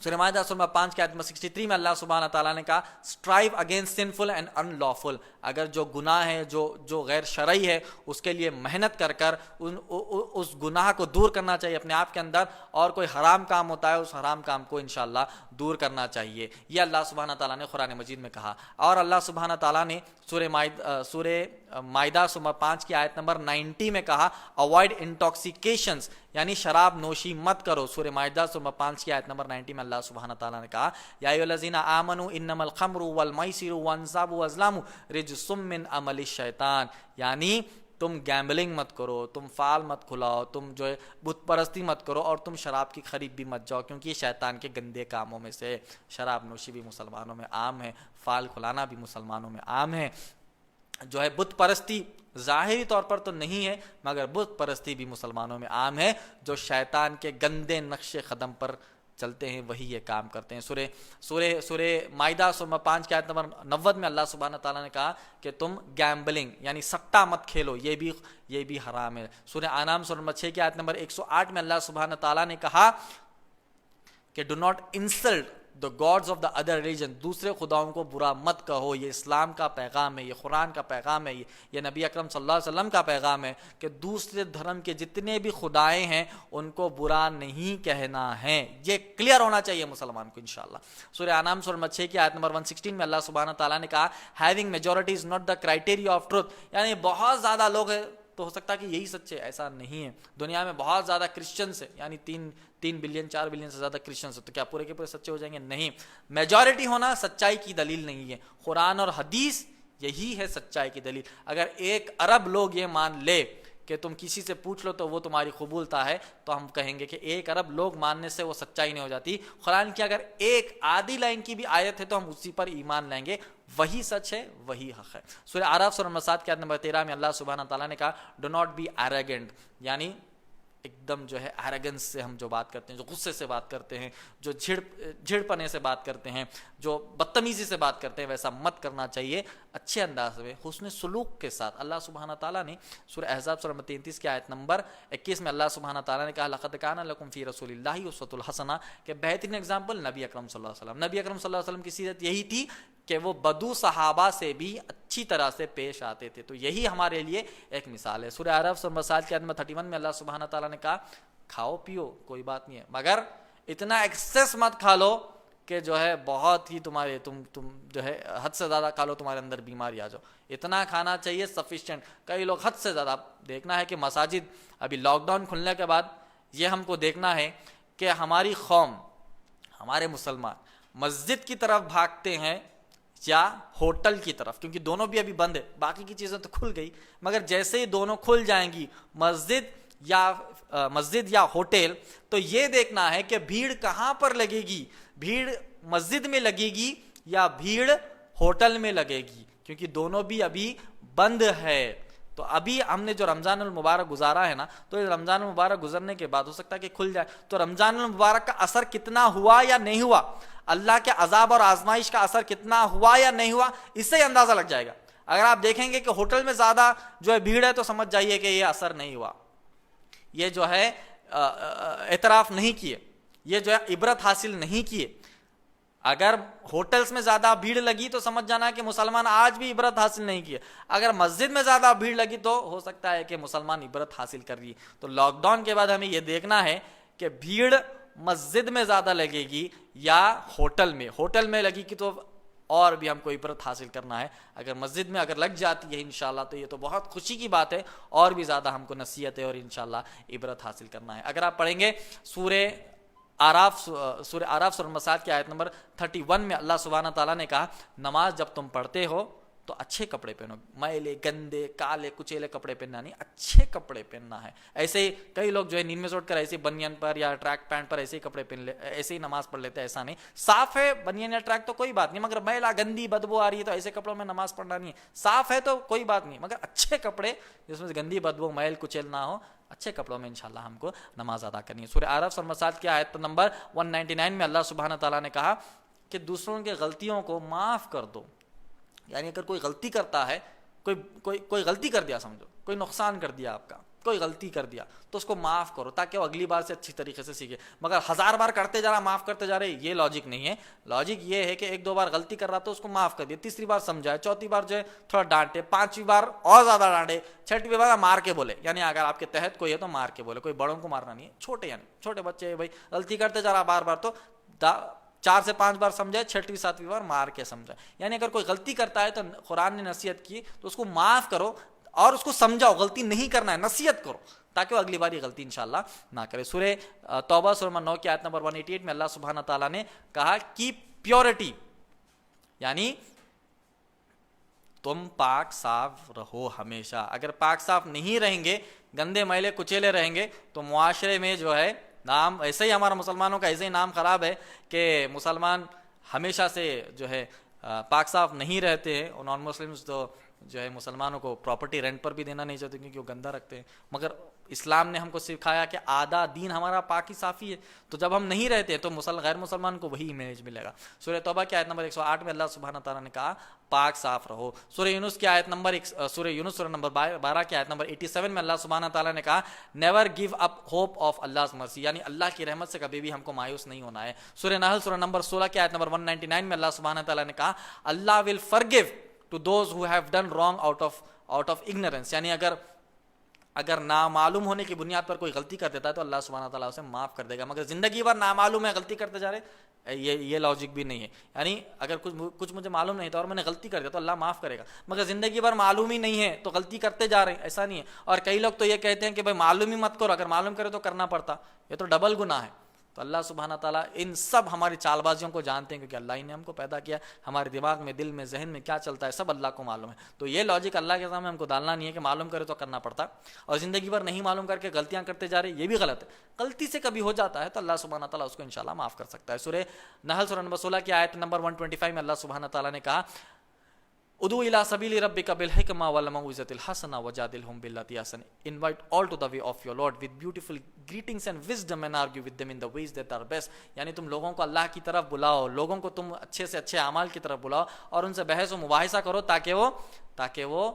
A: سورہ مائدہ سورہ 5 کی آیت نمبر 63 میں اللہ سبحانہ تعالیٰ نے کہا strive against سنفل and in lawful, اگر جو گناہ ہے جو غیر شرعی ہے اس کے لیے محنت کر اس گناہ کو دور کرنا چاہیے اپنے آپ کے اندر، اور کوئی حرام کام ہوتا ہے اس حرام کام کو انشاءاللہ دور کرنا چاہیے، یہ اللہ سبحانہ تعالیٰ نے قرآن مجید میں کہا۔ اور اللہ سبحانہ تعالیٰ نے سورہ مائدہ سورہ 5 کی آیت نمبر 90 میں کہا اوائڈ انٹاکسیکیشنز، یعنی شراب نوشی مت کرو۔ سورہ مائدہ سورہ 5 کی آیت نمبر 90 میں اللہ سبحانہ تعالیٰ نے کہا یا ایھا الذین آمنوا انما الخمر والمیسر والانصاب والازلام رجس من عمل الشیطان، یعنی تم گیمبلنگ مت کرو، تم فال مت کھلاؤ، تم جو ہے بت پرستی مت کرو، اور تم شراب کی خرید بھی مت جاؤ، کیونکہ یہ شیطان کے گندے کاموں میں سے۔ شراب نوشی بھی مسلمانوں میں عام ہے، فال کھلانا بھی مسلمانوں میں عام ہے، جو ہے بت پرستی ظاہری طور پر تو نہیں ہے مگر بت پرستی بھی مسلمانوں میں عام ہے. جو شیطان کے گندے نقش قدم پر چلتے ہیں وہی یہ کام کرتے ہیں. سورہ مائدہ سورہ 5 کی آیت نمبر 90 میں اللہ سبحانہ تعالیٰ نے کہا کہ تم گیمبلنگ یعنی سٹا مت کھیلو، یہ بھی حرام ہے. سورہ انعام سورہ نمبر 6 کی آیت نمبر 108 میں اللہ سبحانہ تعالیٰ نے کہا کہ do not insult the gods of the other religion، دوسرے خداؤں کو برا مت کہو. یہ اسلام کا پیغام ہے، یہ قرآن کا پیغام ہے، یہ نبی اکرم صلی اللہ علیہ وسلم کا پیغام ہے کہ دوسرے دھرم کے جتنے بھی خدائیں ہیں ان کو برا نہیں کہنا ہے. یہ کلیئر ہونا چاہیے مسلمان کو انشاءاللہ. سورہ انعام سورہ نمبر 6 کی آیت نمبر 116 میں اللہ سبحانہ تعالیٰ نے کہا having majority is not the criteria of truth، یعنی بہت زیادہ لوگ ہیں تو ہو سکتا ہے کہ یہی سچے، ایسا نہیں ہے. دنیا میں بہت زیادہ کرسچنس ہیں، یعنی 3 بلین 4 بلین سے زیادہ کرسچنس ہیں، تو کیا پورے کے پورے سچے ہو جائیں گے؟ نہیں. میجورٹی ہونا سچائی کی دلیل نہیں ہے. قرآن اور حدیث یہی ہے سچائی کی دلیل. اگر 1 ارب لوگ یہ مان لے کہ تم کسی سے پوچھ لو تو وہ تمہاری قبولتا ہے، تو ہم کہیں گے کہ 1 ارب لوگ ماننے سے وہ سچائی نہیں ہو جاتی. قرآن کی اگر 1 آدھی لائن کی بھی آیت ہے تو ہم اسی پر ایمان لیں گے، وہی سچ ہے، وہی حق ہے. سورہ اعراف سورہ نمبر 7 کی آیت نمبر 13 میں اللہ سبحانہ تعالیٰ نے کہا ڈو ناٹ بی ایروگینٹ، یعنی ایک دم جو ہے ایروگنس سے ہم جو بات کرتے ہیں، جو غصے سے بات کرتے ہیں، جو جھڑپنے سے بات کرتے ہیں، جو بدتمیزی سے بات کرتے ہیں، ویسا مت کرنا چاہیے. اچھے انداز میں حسن سلوک کے ساتھ. اللہ سبحانہ تعالیٰ نے سورہ احزاب سورہ 33 کی آیت نمبر 21 میں اللہ سبحانہ تعالیٰ نے کہا لقد کان لکم فی رسول اللہ اسوۃ الحسنہ، کہ بہترین اگزامپل نبی اکرم صلی اللہ علیہ وسلم. نبی اکرم صلی اللہ علیہ وسلم کی سیرت یہی تھی کہ وہ بدو صحابہ سے بھی اچھی طرح سے پیش آتے تھے. تو یہی ہمارے لیے ایک مثال ہے. سورہ اعراف سورہ 7 کی آیت نمبر 31 میں اللہ سبحانہ تعالیٰ نے کہا کھاؤ پیو کوئی بات نہیں ہے، مگر اتنا ایکسیس مت کھا لو کہ جو ہے بہت ہی تم جو ہے حد سے زیادہ کھا لو تمہارے اندر بیماری آ جاؤ. اتنا کھانا چاہیے سفیشینٹ. کئی لوگ حد سے زیادہ، دیکھنا ہے کہ مساجد ابھی لاک ڈاؤن کھلنے کے بعد یہ ہم کو دیکھنا ہے کہ ہماری قوم، ہمارے مسلمان مسجد کی طرف بھاگتے ہیں یا ہوٹل کی طرف، کیونکہ دونوں بھی ابھی بند ہے. باقی کی چیزیں تو کھل گئی، مگر جیسے ہی دونوں کھل جائیں گی مسجد یا ہوٹل، تو یہ دیکھنا ہے کہ بھیڑ کہاں پر لگے گی. بھیڑ مسجد میں لگے گی یا بھیڑ ہوٹل میں لگے گی، کیونکہ دونوں بھی ابھی بند ہے. تو ابھی ہم نے جو رمضان المبارک گزارا ہے نا، تو رمضان المبارک گزرنے کے بعد ہو سکتا ہے کہ کھل جائے. تو رمضان المبارک کا اثر کتنا ہوا یا نہیں ہوا، اللہ کے عذاب اور آزمائش کا اثر کتنا ہوا یا نہیں ہوا، اس سے اندازہ لگ جائے گا. اگر آپ دیکھیں گے کہ ہوٹل میں زیادہ جو ہے بھیڑ ہے تو سمجھ جائیے کہ یہ اثر نہیں ہوا، یہ جو ہے اعتراف نہیں کیے، یہ جو ہے عبرت حاصل نہیں کیے. اگر ہوٹلز میں زیادہ بھیڑ لگی تو سمجھ جانا ہے کہ مسلمان آج بھی عبرت حاصل نہیں کیے. اگر مسجد میں زیادہ بھیڑ لگی تو ہو سکتا ہے کہ مسلمان عبرت حاصل کر رہی. تو لاک ڈاؤن کے بعد ہمیں یہ دیکھنا ہے کہ بھیڑ مسجد میں زیادہ لگے گی یا ہوٹل میں لگی گی، تو اور بھی ہم کو عبرت حاصل کرنا ہے. اگر مسجد میں اگر لگ جاتی ہے انشاءاللہ تو یہ تو بہت خوشی کی بات ہے، اور بھی زیادہ ہم کو نصیحت ہے اور انشاءاللہ عبرت حاصل کرنا ہے. اگر آپ پڑھیں گے سورہ اعراف سورہ 7 کی آیت نمبر 31 میں اللہ سبحانہ تعالیٰ نے کہا نماز جب تم پڑھتے ہو تو اچھے کپڑے پہنو، میلے گندے کالے کچیلے کپڑے پہننا نہیں، اچھے کپڑے پہننا ہے. ایسے ہی کئی لوگ جو ہے نیند میں سوٹ کر ایسے بنین پر یا ٹریک پینٹ پر ایسے ہی کپڑے پہن لے، ایسے ہی نماز پڑھ لیتے ہیں. ایسا نہیں، صاف ہے بنین یا ٹریک تو کوئی بات نہیں، مگر میلا گندی بدبو آ رہی ہے تو ایسے کپڑوں میں نماز پڑھنا نہیں ہے. صاف ہے تو کوئی بات نہیں، مگر اچھے کپڑے جس میں گندی بدبو میل کچیل نہ ہو، اچھے کپڑوں میں انشاءاللہ ہم کو نماز ادا کرنی ہے. سورہ اعراف سورہ 7 کی آیت نمبر 199 میں اللہ سبحانہ تعالیٰ نے کہا کہ دوسروں کے غلطیوں کو معاف کر دو. یعنی اگر کوئی غلطی کرتا ہے، کوئی غلطی کر دیا، سمجھو کوئی نقصان کر دیا آپ کا، کوئی غلطی کر دیا تو اس کو معاف کرو تاکہ وہ اگلی بار سے اچھی طریقے سے سیکھے. مگر 1000 بار کرتے جا رہا معاف کرتے جا رہے، یہ لاجک نہیں ہے. لاجک یہ ہے کہ 1-2 بار غلطی کر رہا تو اس کو معاف کر دیا، تیسری بار سمجھائے، چوتھی بار جو ہے تھوڑا ڈانٹے، 5ویں بار اور زیادہ ڈانٹے، 6ویں بار مار کے بولے. یعنی اگر آپ کے تحت کوئی ہے تو مار کے بولے. کوئی بڑوں کو مارنا نہیں ہے، چھوٹے بچے بھائی غلطی کرتے جا رہا بار بار تو 4 سے 5 بار سمجھائے، 6ویں 7ویں بار مار کے سمجھائے. یعنی اگر کوئی غلطی کرتا ہے تو قرآن نے نصیحت کی تو اس کو معاف کرو اور اس کو سمجھاؤ، غلطی نہیں کرنا ہے، نصیحت کرو تاکہ وہ اگلی بار یہ غلطی انشاءاللہ نہ کرے. سورہ توبہ سورہ 9 کی آیت نمبر 188 میں اللہ سبحانہ تعالیٰ نے کہا کہ پیورٹی، یعنی تم پاک صاف رہو ہمیشہ. اگر پاک صاف نہیں رہیں گے، گندے میلے کچیلے رہیں گے تو معاشرے میں جو ہے نام، ایسے ہی ہمارا مسلمانوں کا ایسے ہی نام خراب ہے کہ مسلمان ہمیشہ سے جو ہے پاک صاف نہیں رہتے ہیں. نان مسلمز تو جو ہے مسلمانوں کو پراپرٹی رینٹ پر بھی دینا نہیں چاہتے کیونکہ وہ گندہ رکھتے ہیں، مگر اسلام نے ہم کو سکھایا کہ آدھا دین ہمارا پاکی صافی ہے، تو جب ہم نہیں رہتے ہیں تو غیر مسلمان کو وہی امیج ملے گا۔ سورہ توبہ کی آیت نمبر 108 میں اللہ سبحانہ تعالیٰ نے کہا پاک صاف رہو۔ سورہ یونس کی آیت نمبر سورہ یونس سورہ نمبر 12 کی آیت نمبر 87 میں اللہ سبحانہ تعالیٰ نے کہا never give up hope of Allah's mercy، یعنی اللہ کی رحمت سے کبھی بھی ہم کو مایوس نہیں ہونا ہے۔ سورہ نحل سورہ نمبر 16 کی آیت نمبر 199 میں اللہ سبحانہ تعالیٰ نے کہا اللہ ول forgive to those who have done wrong out of ignorance، یعنی اگر نامعلوم ہونے کی بنیاد پر کوئی غلطی کر دیتا ہے تو اللہ سبحانہ تعالیٰ اسے معاف کر دے گا، مگر زندگی بھر نامعلوم ہے غلطی کرتے جا رہے، یہ لاجک بھی نہیں ہے۔ یعنی اگر کچھ مجھے معلوم نہیں تھا اور میں نے غلطی کر دیا تو اللہ معاف کرے گا، مگر زندگی بھر معلوم ہی نہیں ہے تو غلطی کرتے جا رہے ہیں، ایسا نہیں ہے۔ اور کئی لوگ تو یہ کہتے ہیں کہ بھائی معلوم ہی مت کرو، اگر معلوم کرے تو کرنا پڑتا، یہ تو ڈبل گناہ ہے۔ تو اللہ سبحانہ تعالیٰ ان سب ہماری چال بازیوں کو جانتے ہیں، کیونکہ اللہ ہی نے ہم کو پیدا کیا، ہمارے دماغ میں دل میں ذہن میں کیا چلتا ہے سب اللہ کو معلوم ہے۔ تو یہ لاجک اللہ کے سامنے ہم کو ڈالنا نہیں ہے کہ معلوم کرے تو کرنا پڑتا، اور زندگی بھر نہیں معلوم کر کے غلطیاں کرتے جا رہے، یہ بھی غلط ہے۔ غلطی سے کبھی ہو جاتا ہے تو اللہ سبحانہ تعالیٰ اس کو انشاءاللہ معاف کر سکتا ہے۔ سورہ نحل سورہ نمبر 16 کی آیت نمبر 125 میں اللہ سبحانہ تعالیٰ نے کہا ادعو الی سبیل ربک بالحکمہ والموعظۃ الحسنہ وجادلہم باللتی احسن، invite all to the way of your Lord with beautiful greetings and wisdom and argue with them in the ways that are best، یعنی تم لوگوں کو اللہ کی طرف بلاؤ، لوگوں کو تم اچھے سے اچھے اعمال کی طرف بلاؤ اور ان سے بحث و مباحثہ کرو تاکہ وہ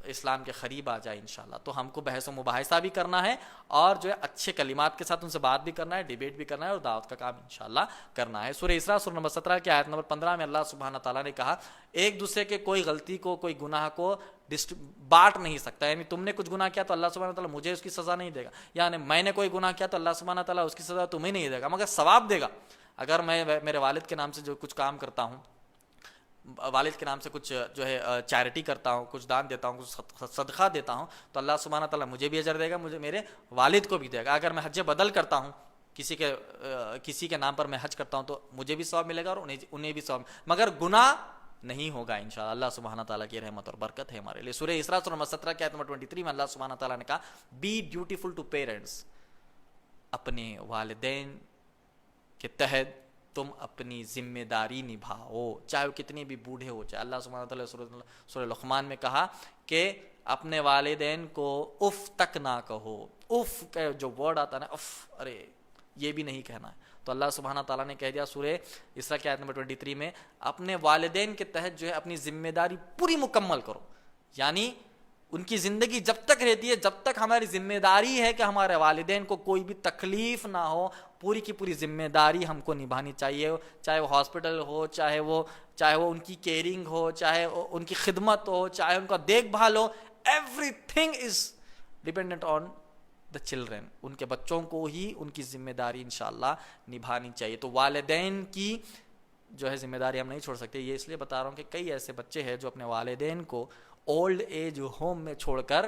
A: اسلام کے قریب آ جائے انشاءاللہ۔ تو ہم کو بحث و مباحثہ بھی کرنا ہے اور جو ہے اچھے کلمات کے ساتھ ان سے بات بھی کرنا ہے، ڈیبیٹ بھی کرنا ہے اور دعوت کا کام انشاءاللہ کرنا ہے۔ سورہ اسراء سورہ نمبر 17 کی آیت نمبر 15 میں اللہ سبحانہ تعالیٰ نے کہا ایک دوسرے کے کوئی غلطی کو کوئی گناہ کو بانٹ نہیں سکتا، یعنی تم نے کچھ گناہ کیا تو اللہ سبحانہ تعالیٰ مجھے اس کی سزا نہیں دے گا، یعنی میں نے کوئی گناہ کیا تو اللہ سبحانہ تعالیٰ اس کی سزا تمہیں نہیں دے گا مگر ثواب دے گا۔ اگر میں میرے والد کے نام سے جو کچھ کام کرتا ہوں، والد کے نام سے کچھ جو ہے چیریٹی کرتا ہوں، کچھ دان دیتا ہوں، کچھ صدقہ دیتا ہوں تو اللہ سبحانہ تعالیٰ مجھے بھی اجر دے گا، مجھے میرے والد کو بھی دے گا۔ اگر میں حج بدل کرتا ہوں، کسی کے نام پر میں حج کرتا ہوں تو مجھے بھی ثواب ملے گا اور انہیں بھی ثواب، مگر گناہ نہیں ہوگا انشاءاللہ۔ اللہ سبحانہ تعالیٰ کی رحمت اور برکت ہے ہمارے لیے۔ سورہ اسراء سورہ نمبر 17 کی آیت نمبر 23 میں اللہ سبحانہ تعالیٰ نے کہا بی ڈیوٹیفل ٹو پیرنٹس، اپنے والدین کے تحت تم اپنی ذمہ داری نبھاؤ، چاہے وہ کتنے بھی بوڑھے ہو۔ چاہے اللہ سبحانہ تعالیٰ سورہ لقمان میں کہا کہ اپنے والدین کو اف تک نہ کہو، اف کا جو ورڈ آتا ہے نا، اف، ارے یہ بھی نہیں کہنا ہے۔ تو اللہ سبحانہ تعالیٰ نے کہہ دیا سورہ اسراء کی آیت نمبر 23 میں اپنے والدین کے تحت جو ہے اپنی ذمہ داری پوری مکمل کرو، یعنی ان کی زندگی جب تک رہتی ہے، جب تک ہماری ذمہ داری ہے کہ ہمارے والدین کو کوئی بھی تکلیف نہ ہو، پوری کی پوری ذمہ داری ہم کو نبھانی چاہیے، چاہے وہ ہاسپٹل ہو، چاہے وہ ان کی کیئرنگ ہو، چاہے ان کی خدمت ہو، چاہے ان کا دیکھ بھال ہو، everything is dependent on the children. ان کے بچوں کو ہی ان کی ذمہ داری انشاءاللہ نبھانی چاہیے۔ تو والدین کی جو ہے ذمہ داری ہم نہیں چھوڑ سکتے۔ یہ اس لیے بتا رہا ہوں کہ کئی ایسے بچے ہیں جو اپنے والدین کو اولڈ ایج ہوم میں چھوڑ کر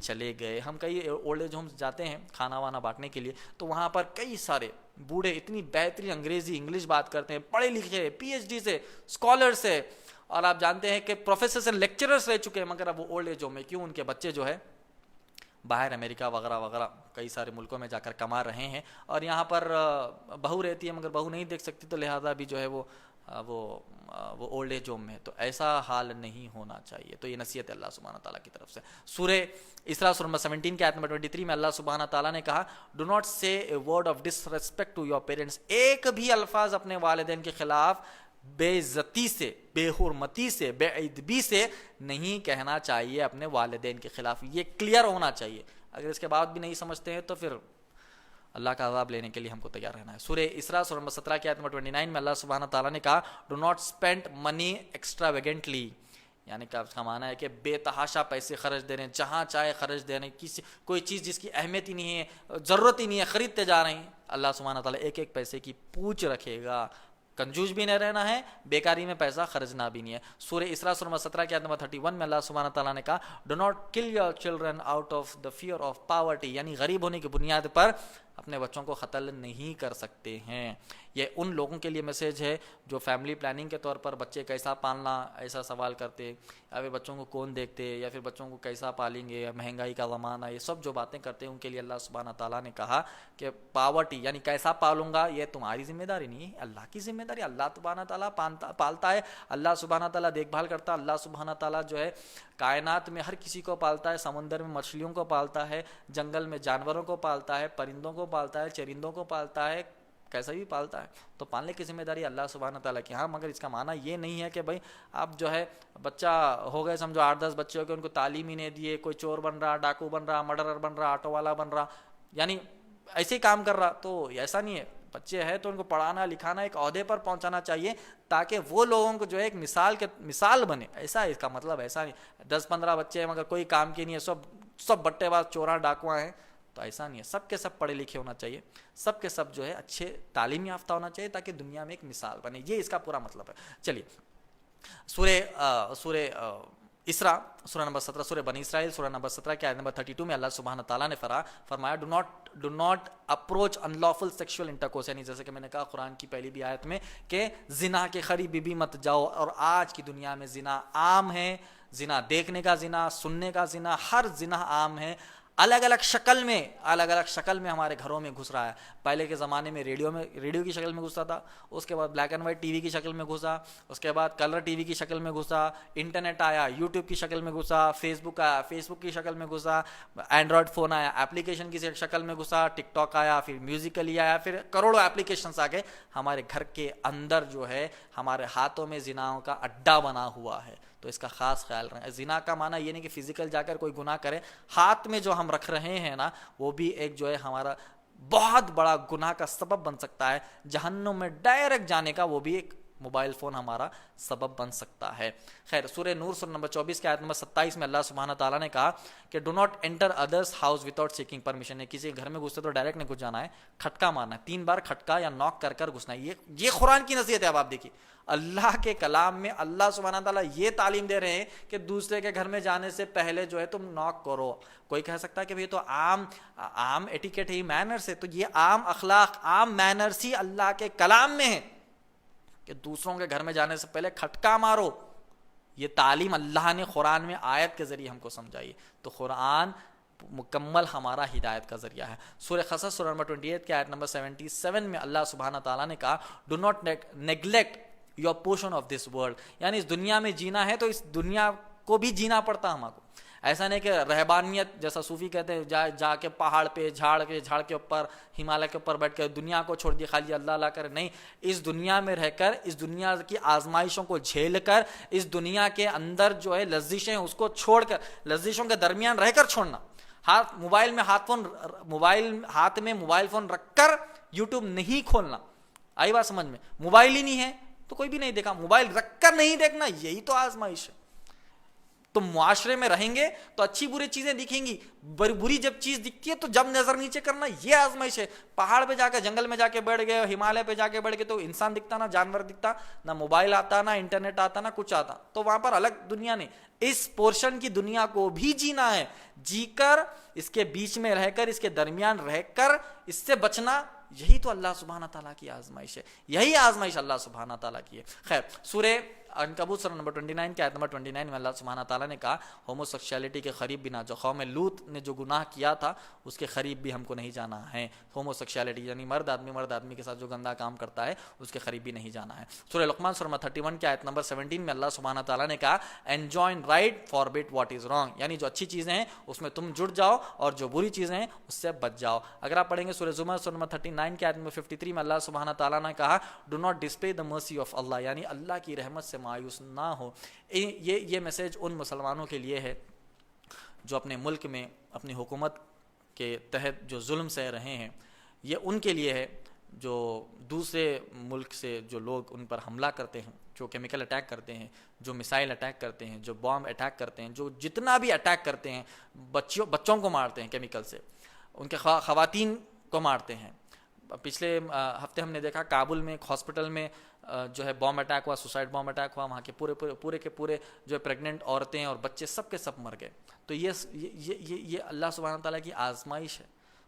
A: چلے گئے۔ ہم کئی اولڈ ایج ہومز جاتے ہیں کھانا وانا بانٹنے کے لیے، تو وہاں پر کئی سارے بوڑھے اتنی بہترین انگلش بات کرتے ہیں، پڑھے لکھے، پی ایچ ڈی سے، اسکالر سے، اور آپ جانتے ہیں کہ پروفیسر سے لیکچررس رہ چکے ہیں، مگر اب وہ اولڈ ایج ہوم میں کیوں؟ ان کے بچے جو ہے باہر امریکہ وغیرہ وغیرہ کئی سارے ملکوں میں جا کر کما رہے ہیں، اور یہاں پر بہو رہتی ہے مگر بہو نہیں دیکھ سکتی، تو لہٰذا بھی جو ہے وہ اولڈ ایج ہوم میں۔ تو ایسا حال نہیں ہونا چاہیے۔ تو یہ نصیحت ہے اللہ سبحانہ تعالیٰ کی طرف سے۔ سورہ اسراء سورہ نمبر 17 کی آیت نمبر 23 میں اللہ سبحانہ تعالیٰ نے کہا do not say a word of disrespect to your parents, ایک بھی الفاظ اپنے والدین کے خلاف بے عزتی سے، بے حرمتی سے، بے ادبی سے نہیں کہنا چاہیے اپنے والدین کے خلاف۔ یہ کلیئر ہونا چاہیے۔ اگر اس کے بعد بھی نہیں سمجھتے ہیں تو پھر اللہ کا عذاب لینے کے لیے ہم کو تیار رہنا ہے۔ سورہ اسراء سورہ نمبر 17 کی آیت نمبر 29 میں اللہ سبحانہ تعالیٰ نے کہا ڈو ناٹ اسپینڈ منی ایکسٹراویگنٹلی، یعنی کہ اس کا معنی ہے کہ بے تحاشا پیسے خرچ دے رہے ہیں، جہاں چاہے خرچ دے رہے ہیں، کوئی چیز جس کی اہمیت ہی نہیں ہے، ضرورت ہی نہیں ہے، خریدتے جا رہے ہیں۔ اللہ سبحانہ تعالیٰ ایک ایک پیسے کی پوچھ رکھے گا، کنجوس بھی نہیں رہنا ہے، بیکاری میں پیسہ خرچنا بھی نہیں ہے۔ سورہ اسراء سورہ نمبر 17 کی آیت نمبر 31 میں اللہ سبحانہ تعالیٰ نے کہا do not kill your children out of the fear of poverty, یعنی غریب ہونے کی بنیاد پر اپنے بچوں کو قتل نہیں کر سکتے ہیں۔ یہ ان لوگوں کے لیے میسیج ہے جو فیملی پلاننگ کے طور پر بچے کیسا پالنا ایسا سوال کرتے، یا پھر بچوں کو کون دیکھتے، یا پھر بچوں کو کیسا پالیں گے، مہنگائی کا زمانہ، یہ سب جو باتیں کرتے ہیں ان کے لیے اللہ سبحانہ تعالیٰ نے کہا کہ پاورٹی یعنی کیسا پالوں گا یہ تمہاری ذمہ داری نہیں ہے، اللہ کی ذمہ داری۔ اللہ سبحانہ تعالیٰ پالتا ہے، اللہ سبحانہ تعالیٰ دیکھ بھال کرتا ہے، اللہ سبحانہ تعالیٰ جو ہے کائنات میں ہر کسی کو پالتا ہے، سمندر میں مچھلیوں کو پالتا ہے، جنگل میں جانوروں کو پالتا ہے، پرندوں کو پالتا ہے، چرندوں کو پالتا ہے، کیسا بھی پالتا ہے، تو پالنے کی ذمہ داری اللہ سبحانہ تعالیٰ کی۔ ہاں مگر اس کا معنی یہ نہیں ہے کہ بھائی اب جو ہے بچہ ہو گئے سمجھو 8-10 بچے ہو گئے، ان کو تعلیم ہی نہیں دیے، کوئی چور بن رہا، ڈاکو بن رہا، مرڈرر بن رہا، آٹو والا بن رہا، یعنی ایسے ہی کام کر رہا، تو ایسا نہیں ہے۔ بچے ہیں تو ان کو پڑھانا لکھانا ایک عہدے پر پہنچانا چاہیے تاکہ وہ لوگوں کو جو ہے ایک مثال بنے، ایسا اس کا مطلب ایسا نہیں 10-15 بچے ہیں مگر کوئی کام کی نہیں ہے، سب بٹے باز چوراں ڈاکواں ہیں، تو ایسا نہیں ہے۔ سب کے سب پڑھے لکھے ہونا چاہیے، سب کے سب جو ہے اچھے تعلیم یافتہ ہونا چاہیے تاکہ دنیا میں ایک مثال بنے، یہ اس کا پورا مطلب ہے۔ چلیے سورہ اسراء سورہ نمبر 17 سورہ بنی اسرائیل سورہ نمبر 17 کی آیت نمبر 32 میں اللہ سبحانہ تعالیٰ نے فرمایا do not approach in lawful sexual intercourse, یعنی جیسے کہ میں نے کہا قرآن کی پہلی بھی آیت میں کہ زنا کے قریب بھی مت جاؤ، اور آج کی دنیا میں زنا عام ہے، زنا دیکھنے کا زنا، سننے کا زنا، ہر زنا عام ہے، الگ الگ شکل میں ہمارے گھروں میں گھس رہا ہے۔ پہلے کے زمانے میں ریڈیو کی شکل میں گھستا تھا، اس کے بعد black and white T V کی شکل میں گھسا، اس کے بعد کلر ٹی وی کی شکل میں گھسا، انٹرنیٹ آیا یوٹیوب کی شکل میں گھسا، فیس بک آیا فیس بک کی شکل میں گھسا، اینڈرائڈ فون آیا ایپلیکیشن کی شکل میں گھسا، ٹک ٹاک آیا، پھر میوزیکلی آیا، پھر کروڑوں ایپلیکیشنس آ گئے۔ ہمارے گھر کے اندر جو ہے ہمارے ہاتھوں میں زناؤں کا اڈا بنا ہوا ہے، تو اس کا خاص خیال رکھیں۔ زنا کا معنی یہ نہیں کہ فزیکل جا کر کوئی گناہ کرے، ہاتھ میں جو ہم رکھ رہے ہیں نا وہ بھی ایک جو ہے ہمارا بہت بڑا گناہ کا سبب بن سکتا ہے، جہنم میں ڈائریکٹ جانے کا وہ بھی ایک موبائل فون ہمارا سبب بن سکتا ہے۔ خیر سورہ نور سورہ نمبر 24 کی آیت نمبر 27 میں اللہ سبحانہ تعالیٰ نے کہا کہ do not inter others house without seeking permission, ہے کسی کے گھر میں گھستے تو ڈائریکٹ نہیں گھس جانا ہے، کھٹکا مارنا ہے، 3 بار کھٹکا یا نوک کر کر گھسنا ہے۔ یہ قرآن کی نصیحت ہے۔ اب آپ دیکھیے اللہ کے کلام میں اللہ سبحانہ تعالیٰ یہ تعلیم دے رہے ہیں کہ دوسرے کے گھر میں جانے سے پہلے جو ہے تم نوک کرو۔ کوئی کہہ سکتا ہے کہ یہ تو عام ایٹیکیٹ ہے، مینرز ہے، تو یہ عام اخلاق عام مینرز ہی اللہ کے کلام میں ہے کہ دوسروں کے گھر میں جانے سے پہلے کھٹکا مارو۔ یہ تعلیم اللہ نے قرآن میں آیت کے ذریعے ہم کو سمجھائی، تو قرآن مکمل ہمارا ہدایت کا ذریعہ ہے۔ سورہ قصص سورہ نمبر 28 کی آیت نمبر 77 میں اللہ سبحانہ تعالیٰ نے کہا do not neglect your portion of this world, یعنی اس دنیا میں جینا ہے تو اس دنیا کو بھی جینا پڑتا ہم کو۔ ایسا نہیں کہ رہبانیت جیسا صوفی کہتے ہیں جا کے پہاڑ پہ جھاڑ کے اوپر ہمالیہ کے اوپر بیٹھ کے دنیا کو چھوڑ دیا خالی اللہ اللہ کر، نہیں، اس دنیا میں رہ کر اس دنیا کی آزمائشوں کو جھیل کر اس دنیا کے اندر جو ہے لذیذیں اس کو چھوڑ کر لذیذوں کے درمیان رہ کر چھوڑنا۔ موبائل میں ہاتھ میں موبائل فون رکھ کر یوٹیوب نہیں کھولنا، آئی بات سمجھ میں؟ موبائل ہی نہیں ہے تو کوئی بھی نہیں دیکھا، موبائل رکھ کر نہیں دیکھنا، یہی تو آزمائش ہے۔ تو معاشرے میں رہیں گے تو اچھی بری چیزیں دکھیں گی، بری جب چیز دکھتی ہے تو جب نظر نیچے کرنا، یہ آزمائش ہے۔ پہاڑ پہ جا کے جنگل میں جا کے بیٹھ گئے، ہمالیہ پہ جا کے بیٹھ گئے تو انسان دکھتا نہ جانور دکھتا، نہ موبائل آتا نہ انٹرنیٹ آتا نہ کچھ آتا، تو وہاں پر الگ دنیا نہیں۔ اس پورشن کی دنیا کو بھی جینا ہے، جی کر اس کے بیچ میں رہ کر اس کے درمیان رہ کر اس سے بچنا، یہی تو اللہ سبحانہ تعالیٰ کی آزمائش ہے، یہی آزمائش اللہ سبحانہ تعالیٰ کی ہے۔ خیر سورہ عنکبوت سورہ نمبر 29 کی آیت نمبر 29 میں اللہ سبحانہ تعالیٰ نے کہا ہومو سیکشولیٹی کے قریب بھی نہ جو قوم لوط نے جو گناہ کیا تھا اس کے قریب بھی ہم کو نہیں جانا ہے۔ ہومو سیکشولیٹی یعنی مرد آدمی کے ساتھ جو گندا کام کرتا ہے اس کے قریب بھی نہیں جانا ہے۔ سورہ لقمان سورہ 31 کی آیت نمبر 17 میں اللہ سبحانہ تعالیٰ نے کہا enjoin right forbid what is wrong, یعنی جو اچھی چیزیں ہیں اس میں تم جڑ جاؤ اور جو بری چیزیں ہیں اس سے بچ جاؤ۔ اگر آپ پڑھیں گے سورہ زمر سورہ نمبر 39 کی آیت نمبر 53 میں اللہ سبحانہ تعالیٰ نے کہا do not display the mercy of اللہ، یعنی اللہ کی رحمت سے مایوس نہ ہو۔ یہ میسیج ان مسلمانوں کے لیے ہے جو اپنے ملک میں اپنی حکومت کے تحت جو ظلم سہ رہے ہیں، یہ ان کے لیے ہے جو دوسرے ملک سے جو لوگ ان پر حملہ کرتے ہیں، جو کیمیکل اٹیک کرتے ہیں، جو میسائل اٹیک کرتے ہیں، جو بام اٹیک کرتے ہیں، جو جتنا بھی اٹیک کرتے ہیں، بچوں کو مارتے ہیں کیمیکل سے، ان کے خواتین کو مارتے ہیں۔ پچھلے ہفتے ہم نے دیکھا کابل میں ایک ہاسپٹل میں جو ہے بام اٹیک ہوا، سوسائڈ بام اٹیک ہوا، وہاں کے پورے کے پورے جو ہے پریگننٹ عورتیں اور بچے سب کے سب مر گئے۔ تو یہ اللہ سبحانہ تعالیٰ کی آزمائش ہے،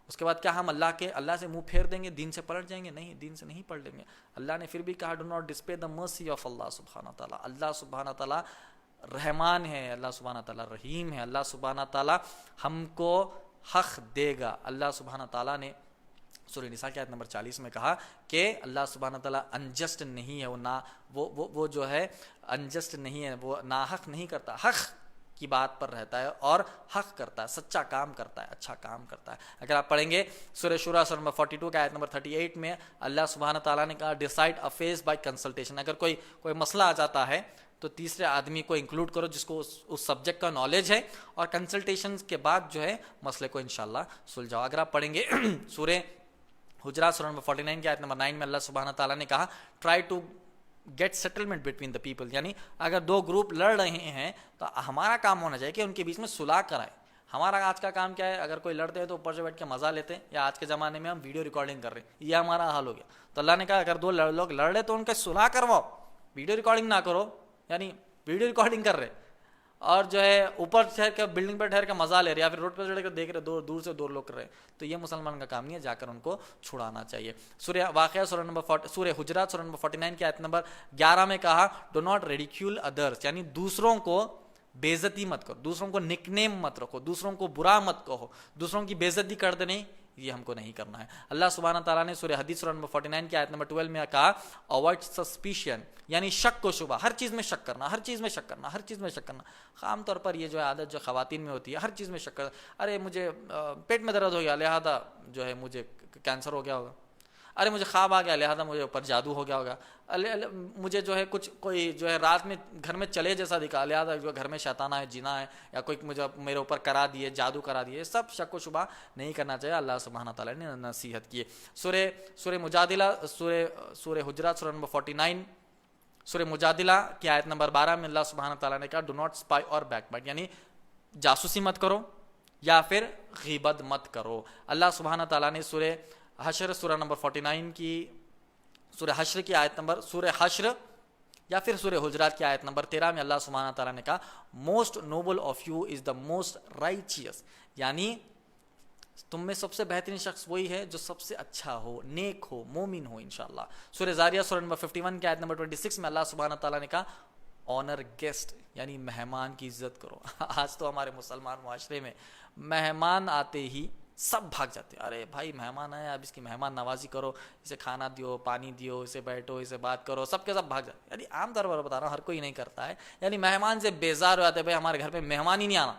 A: اس کے بعد کیا ہم اللہ سے منہ پھیر دیں گے, دین سے پلٹ جائیں گے؟ نہیں, دین سے نہیں پلٹیں گے. اللہ نے پھر بھی کہا do not ڈسپے the mercy of اللہ سبحانہ تعالیٰ. اللہ سبحانہ تعالیٰ رحمان ہے, اللہ سبحانہ تعالیٰ رحیم ہے, اللہ سبحانہ تعالیٰ ہم کو حق دے گا. اللہ سبحانہ تعالیٰ نے سورہ نساء کی آیت نمبر 40 میں کہا کہ اللہ سبحانہ تعالیٰ انجسٹ نہیں ہے, وہ جو ہے انجسٹ نہیں ہے, وہ ناحق نہیں کرتا, حق کی بات پر رہتا ہے اور حق کرتا ہے, سچا کام کرتا ہے, اچھا کام کرتا ہے. اگر آپ پڑھیں گے سورہ شورا سورہ نمبر 42 کا آیت نمبر 38 میں اللہ سبحانہ تعالیٰ نے کہا ڈیسائڈ افیئرز بائی کنسلٹیشن. اگر کوئی مسئلہ آ جاتا ہے تو تیسرے آدمی کو انکلوڈ کرو جس کو اس سبجیکٹ کا نالج ہے, اور کنسلٹیشن کے بعد جو ہے مسئلے کو انشاءاللہ سلجھاؤ. اگر آپ پڑھیں گے سورہ حجرات سورہ نمبر 49 کی آیت نمبر 9 میں اللہ سبحانہ تعالیٰ نے کہا try to get settlement between the people, یعنی اگر دو گروپ لڑ رہے ہیں تو ہمارا کام ہونا چاہیے کہ ان کے بیچ میں صلح کرائے. ہمارا آج کا کام کیا ہے, اگر کوئی لڑتے ہیں تو اوپر سے بیٹھ کے مزہ لیتے ہیں, یا آج کے زمانے میں ہم ویڈیو ریکارڈنگ کر رہے ہیں, یہ ہمارا حال ہو گیا. تو اللہ نے کہا اگر دو لوگ لڑ رہے تو ان کا صلح کرواؤ, ویڈیو ریکارڈنگ نہ کرو. یعنی ویڈیو ریکارڈنگ کر رہے اور جو ہے اوپر ٹھہر کے بلڈنگ پہ ٹھہر کے مزہ لے رہے, یا پھر روڈ پہ چڑھ کے دیکھ رہے, دور سے دو لوگ کر رہے, تو یہ مسلمان کا کام نہیں ہے, جا کر ان کو چھڑانا چاہیے. سورہ واقعہ سورہ حجرات سورہ نمبر 49 کی آیت نمبر 11 میں کہا ڈو ناٹ ریڈیکیول ادرس, یعنی دوسروں کو بے عزتی مت کرو, دوسروں کو نک نیم مت رکھو, دوسروں کو برا مت کہو, دوسروں کی بے عزتی کر دے, نہیں, یہ ہم کو نہیں کرنا ہے. اللہ سبحانہ تعالیٰ نے سورہ حدیث سورہ نمبر 49 کی آیت نمبر 12 میں کہا اوائڈ سسپیشن, یعنی شک و شبہ, ہر چیز میں شک کرنا, ہر چیز میں شک کرنا, ہر چیز میں شک کرنا. عام طور پر یہ جو عادت جو خواتین میں ہوتی ہے, ہر چیز میں شک کرنا. ارے مجھے پیٹ میں درد ہو گیا لہذا جو ہے مجھے کینسر ہو گیا ہوگا, ارے مجھے خواب آ گیا لہذا مجھے اوپر جادو ہو گیا ہوگا, مجھے جو ہے کوئی جو ہے رات میں گھر میں چلے جیسا دکھا لہذا جو گھر میں شیطانہ ہے, جنا ہے, یا کوئی مجھے میرے اوپر کرا دیے, جادو کرا دیے. سب شک و شبہ نہیں کرنا چاہیے, اللہ سبحانہ تعالیٰ نے نصیحت کی ہے. سورہ مجادلہ سورہ حجرات سورہ نمبر 49 سورہ مجادلہ کی آیت نمبر 12 میں اللہ سبحانہ تعالیٰ نے کہا ڈو ناٹ اسپائی اور بیک بائٹ, یعنی جاسوسی مت کرو یا پھر غیبت مت کرو. اللہ سبحانہ تعالیٰ نے سورہ حشر سورہ نمبر 49 کی سورہ حشر کی آیت نمبر سورہ حشر یا پھر سورہ حجرات کی آیت نمبر 13 میں اللہ سبحانہ تعالیٰ نے کہا most noble of you is the most righteous, یعنی تم میں سب سے بہترین شخص وہی ہے جو سب سے اچھا ہو, نیک ہو, مومن ہو انشاءاللہ. سورہ زاریات سورہ نمبر 51 کی آیت نمبر 26 میں اللہ سبحانہ تعالیٰ نے کہا آنر گیسٹ, یعنی مہمان کی عزت کرو. آج تو ہمارے مسلمان معاشرے میں مہمان آتے ہی سب بھاگ جاتے ہیں, ارے بھائی مہمان آیا اب اس کی مہمان نوازی کرو, اسے کھانا دیو, پانی دیو, اسے بیٹھو, اسے بات کرو, سب کے سب بھاگ جاتے ہیں. یعنی عام طور پر بتا رہا ہوں ہر کوئی نہیں کرتا ہے, یعنی مہمان سے بیزار ہو جاتے ہیں, بھائی ہمارے گھر پہ مہمان ہی نہیں آنا.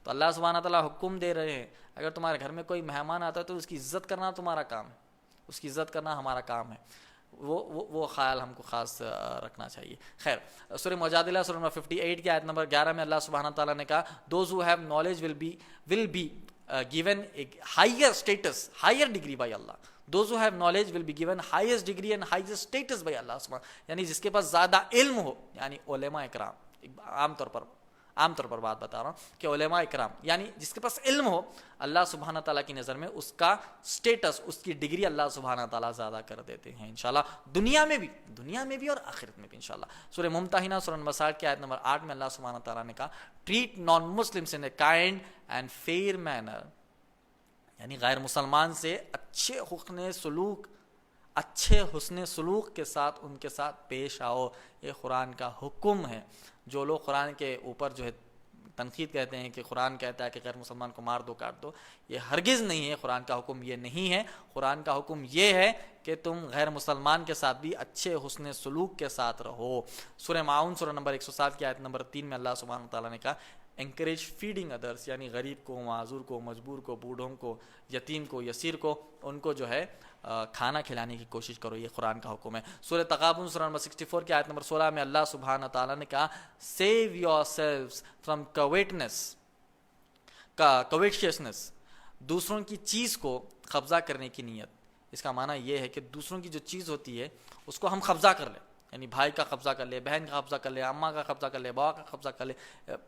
A: تو اللہ سبحانہ تعالیٰ حکم دے رہے ہیں اگر تمہارے گھر میں کوئی مہمان آتا ہے تو اس کی عزت کرنا تمہارا کام ہے, اس کی عزت کرنا ہمارا کام ہے. وہ خیال ہم کو خاص رکھنا چاہیے. خیر, سورہ مجادلہ سورہ نمبر 58 کی آیت نمبر 11 میں اللہ سبحانہ تعالیٰ نے کہا those who have knowledge will be given a higher status, higher degree by Allah. Those who have knowledge will be given highest degree and highest status by Allah subhanahu, یعنی جس کے پاس زیادہ علم ہو, یعنی علماء اکرام, عام طور پر بات بتا رہا ہوں کہ علماء اکرام یعنی جس کے پاس علم ہو, اللہ سبحانہ تعالیٰ کی نظر میں اس کا سٹیٹس, اس کی ڈگری اللہ سبحانہ تعالیٰ زیادہ کر دیتے ہیں انشاءاللہ, دنیا میں بھی اور آخرت میں بھی انشاءاللہ. سورہ ممتحنہ سورہ نمبر 60 کی آیت نمبر 8 میں اللہ سبحانہ تعالیٰ نے کہا treat non Muslims in a kind and fair manner, یعنی غیر مسلمان سے اچھے حسن سلوک کے ساتھ ان کے ساتھ پیش آؤ. یہ قرآن کا حکم ہے. جو لوگ قرآن کے اوپر جو ہے تنقید کہتے ہیں کہ قرآن کہتا ہے کہ غیر مسلمان کو مار دو, کاٹ دو, یہ ہرگز نہیں ہے. قرآن کا حکم یہ نہیں ہے. قرآن کا حکم یہ ہے کہ تم غیر مسلمان کے ساتھ بھی اچھے حسن سلوک کے ساتھ رہو. سورہ معاون سورہ نمبر 107 کی آیت نمبر 3 میں اللہ سبحانہ تعالیٰ نے کہا انکریج فیڈنگ ادرس, یعنی غریب کو, معذور کو, مجبور کو, بوڑھوں کو, یتیم کو, یسیر کو, ان کو جو ہے کھانا کھلانے کی کوشش کرو. یہ قرآن کا حکم ہے. سورہ تغابن سورہ نمبر 64 کی آیت نمبر 16 میں اللہ سبحانہ تعالیٰ نے کہا سیو یور سیلوز فرام کویٹشیسنس, دوسروں کی چیز کو قبضہ کرنے کی نیت. اس کا معنی یہ ہے کہ دوسروں کی جو چیز ہوتی ہے اس کو ہم قبضہ کر لیں, یعنی بھائی کا قبضہ کر لے, بہن کا قبضہ کر لے, اماں کا قبضہ کر لے, بابا کا قبضہ کر لے,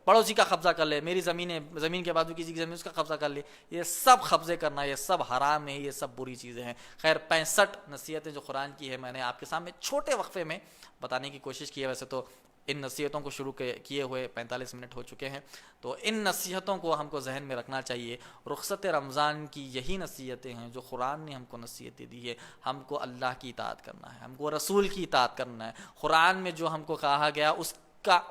A: پڑوسی کا قبضہ کر لے, میری زمین کے بازو کسی کی زمین اس کا قبضہ کر لے. یہ سب قبضے کرنا, یہ سب حرام ہے, یہ سب بری چیزیں ہیں. خیر 65 نصیحتیں جو قرآن کی ہے میں نے آپ کے سامنے چھوٹے وقفے میں بتانے کی کوشش کی ہے. ویسے تو ان نصیحتوں کو شروع کیے ہوئے 45 منٹ ہو چکے ہیں، تو ان نصیحتوں کو ہم کو ذہن میں رکھنا چاہیے۔ رخصت رمضان کی یہی نصیحتیں ہیں جو قرآن نے ہم کو نصیحتیں دی ہے۔ ہم کو اللہ کی اطاعت کرنا ہے، ہم کو رسول کی اطاعت کرنا ہے، قرآن میں جو ہم کو کہا گیا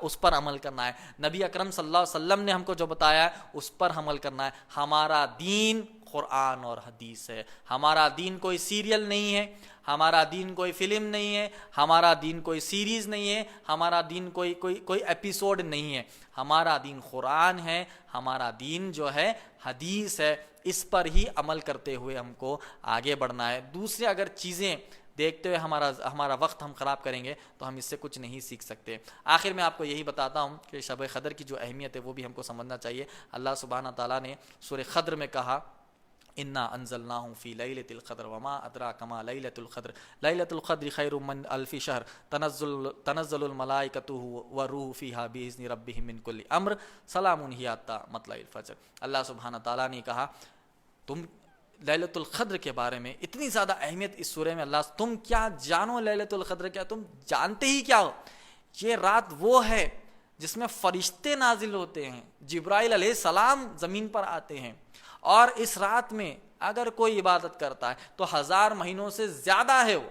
A: اس پر عمل کرنا ہے، نبی اکرم صلی اللہ علیہ وسلم نے ہم کو جو بتایا ہے اس پر عمل کرنا ہے۔ ہمارا دین قرآن اور حدیث ہے، ہمارا دین کوئی سیریل نہیں ہے، ہمارا دین کوئی فلم نہیں ہے، ہمارا دین کوئی سیریز نہیں ہے، ہمارا دین کوئی ایپیسوڈ نہیں ہے، ہمارا دین قرآن ہے، ہمارا دین جو ہے حدیث ہے۔ اس پر ہی عمل کرتے ہوئے ہم کو آگے بڑھنا ہے۔ دوسرے اگر چیزیں دیکھتے ہوئے ہمارا وقت ہم خراب کریں گے تو ہم اس سے کچھ نہیں سیکھ سکتے۔ آخر میں آپ کو یہی بتاتا ہوں کہ شب قدر کی جو اہمیت ہے وہ بھی ہم کو سمجھنا چاہیے۔ اللہ سبحانہ تعالیٰ نے سورہ قدر میں کہا انا انزلناہ فی لیلۃ القدر وما ادراک ما لیلۃ القدر لیلۃ القدر خیر من الف شہر تنزل الملائکۃ والروح فیہا باذن ربہم من کل امر سلام ہی حتی مطلع الفجر۔ اللہ سبحانہ تعالیٰ نے کہا تم لیلۃ القدر کے بارے میں اتنی زیادہ اہمیت اس سورہ میں، اللہ تم کیا جانو لیلۃ القدر کیا، تم جانتے ہی کیا ہو؟ یہ رات وہ ہے جس میں فرشتے نازل ہوتے ہیں، جبرائیل علیہ السلام زمین پر آتے ہیں، اور اس رات میں اگر کوئی عبادت کرتا ہے تو 1000 مہینوں سے زیادہ ہے۔ وہ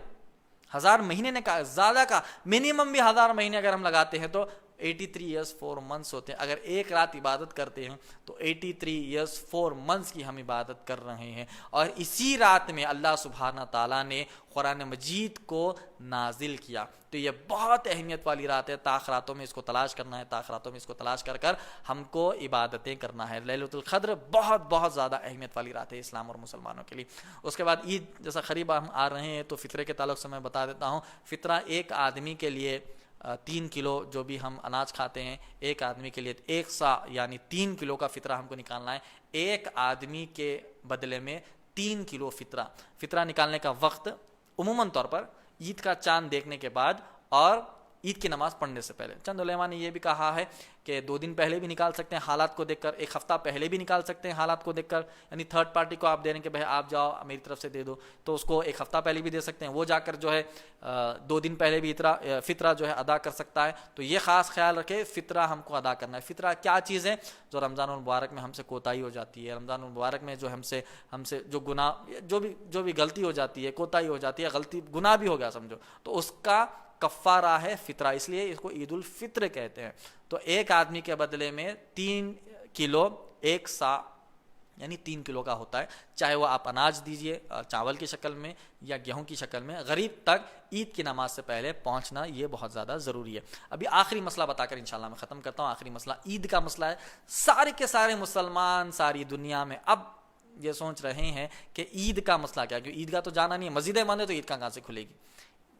A: 1000 مہینے نے کہا، زیادہ کا منیمم بھی 1000 مہینے اگر ہم لگاتے ہیں تو 83 ایئرس 4 منتھس ہوتے ہیں۔ اگر ایک رات عبادت کرتے ہیں تو 83 ایئرس 4 منتھس کی ہم عبادت کر رہے ہیں، اور اسی رات میں اللہ سبحانہ تعالیٰ نے قرآن مجید کو نازل کیا۔ تو یہ بہت اہمیت والی رات ہے، تاخراتوں میں اس کو تلاش کرنا ہے، تاخراتوں میں اس کو تلاش کر ہم کو عبادتیں کرنا ہے۔ لیلۃ القدر بہت بہت زیادہ اہمیت والی رات ہے اسلام اور مسلمانوں کے لیے۔ اس کے بعد عید جیسا قریب ہم آ رہے ہیں تو فطرے کے تعلق سے میں بتا دیتا ہوں، فطرہ ایک آدمی کے لیے 3 کلو جو بھی ہم اناج کھاتے ہیں، ایک آدمی کے لیے 1 سا یعنی 3 کلو کا فطرہ ہم کو نکالنا ہے۔ ایک آدمی کے بدلے میں 3 کلو فطرہ نکالنے کا وقت عموماً طور پر عید کا چاند دیکھنے کے بعد اور عید کی نماز پڑھنے سے پہلے۔ چند علماء نے یہ بھی کہا ہے کہ 2 دن پہلے بھی نکال سکتے ہیں حالات کو دیکھ کر، 1 ہفتہ پہلے بھی نکال سکتے ہیں حالات کو دیکھ کر، یعنی تھرڈ پارٹی کو آپ دے رہے ہیں کہ بھائی آپ جاؤ میری طرف سے دے دو، تو اس کو 1 ہفتہ پہلے بھی دے سکتے ہیں، وہ جا کر جو ہے 2 دن پہلے بھی فطرہ جو ہے ادا کر سکتا ہے۔ تو یہ خاص خیال رکھے فطرہ ہم کو ادا کرنا ہے۔ فطرہ کیا چیز ہے جو رمضان المبارک میں ہم سے کوتاہی ہو جاتی ہے، رمضان المبارک میں جو ہم سے جو گناہ جو بھی غلطی ہو جاتی ہے، کوتاہی ہو جاتی ہے، غلطی گناہ بھی ہو گیا سمجھو، تو اس کا کفارہ ہے فطرہ، اس لیے اس کو عید الفطر کہتے ہیں۔ تو ایک آدمی کے بدلے میں 3 کلو 1 سا یعنی 3 کلو کا ہوتا ہے، چاہے وہ آپ اناج دیجئے چاول کی شکل میں یا گیہوں کی شکل میں، غریب تک عید کی نماز سے پہلے پہنچنا یہ بہت زیادہ ضروری ہے۔ ابھی آخری مسئلہ بتا کر انشاءاللہ میں ختم کرتا ہوں۔ آخری مسئلہ عید کا مسئلہ ہے۔ سارے کے سارے مسلمان ساری دنیا میں اب یہ سوچ رہے ہیں کہ عید کا مسئلہ کیا، کیونکہ عید کا تو جانا نہیں ہے، مسجدیں بند ہے تو عید کہاں سے کھلے گی،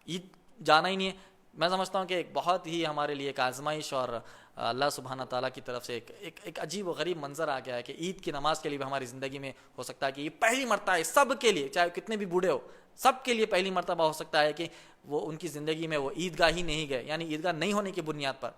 A: عید جانا ہی نہیں ہے۔ میں سمجھتا ہوں کہ ایک بہت ہی ہمارے لیے ایک آزمائش اور اللہ سبحانہ تعالیٰ کی طرف سے ایک عجیب و غریب منظر آ گیا ہے کہ عید کی نماز کے لیے بھی ہماری زندگی میں ہو سکتا ہے کہ یہ پہلی مرتبہ ہے سب کے لیے، چاہے کتنے بھی بوڑھے ہو، سب کے لیے پہلی مرتبہ ہو سکتا ہے کہ وہ ان کی زندگی میں وہ عیدگاہ ہی نہیں گئے، یعنی عیدگاہ نہیں ہونے کی بنیاد پر،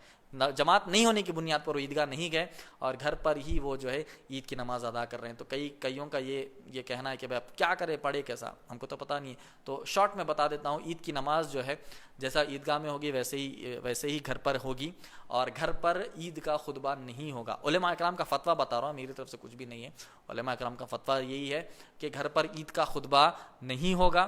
A: جماعت نہیں ہونے کی بنیاد پر وہ عیدگاہ نہیں گئے اور گھر پر ہی وہ جو ہے عید کی نماز ادا کر رہے ہیں۔ تو کئیوں کا یہ کہنا ہے کہ بھائی اب کیا کرے، پڑھے کیسا، ہم کو تو پتہ نہیں ہے۔ تو شارٹ میں بتا دیتا ہوں، عید کی نماز جو ہے جیسا عیدگاہ میں ہوگی ویسے ہی گھر پر ہوگی، اور گھر پر عید کا خطبہ نہیں ہوگا۔ علماء اکرام کا فتویٰ بتا رہا ہوں، میری طرف سے کچھ بھی نہیں ہے، علماء اکرام کا فتویٰ یہی ہے کہ گھر پر عید کا خطبہ نہیں ہوگا،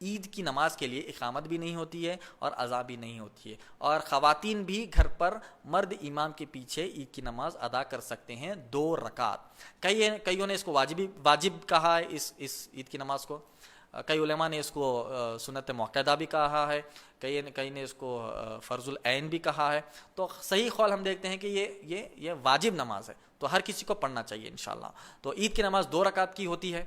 A: عید کی نماز کے لیے اقامت بھی نہیں ہوتی ہے اور اذان بھی نہیں ہوتی ہے، اور خواتین بھی گھر پر مرد امام کے پیچھے عید کی نماز ادا کر سکتے ہیں 2 رکعت۔ کئیوں نے اس کو واجب کہا ہے اس عید کی نماز کو، کئی علماء نے اس کو سنت موقدہ بھی کہا ہے، کئی نے اس کو فرض العین بھی کہا ہے۔ تو صحیح قول ہم دیکھتے ہیں کہ یہ واجب نماز ہے، تو ہر کسی کو پڑھنا چاہیے انشاءاللہ۔ تو عید کی نماز 2 رکعت کی ہوتی ہے،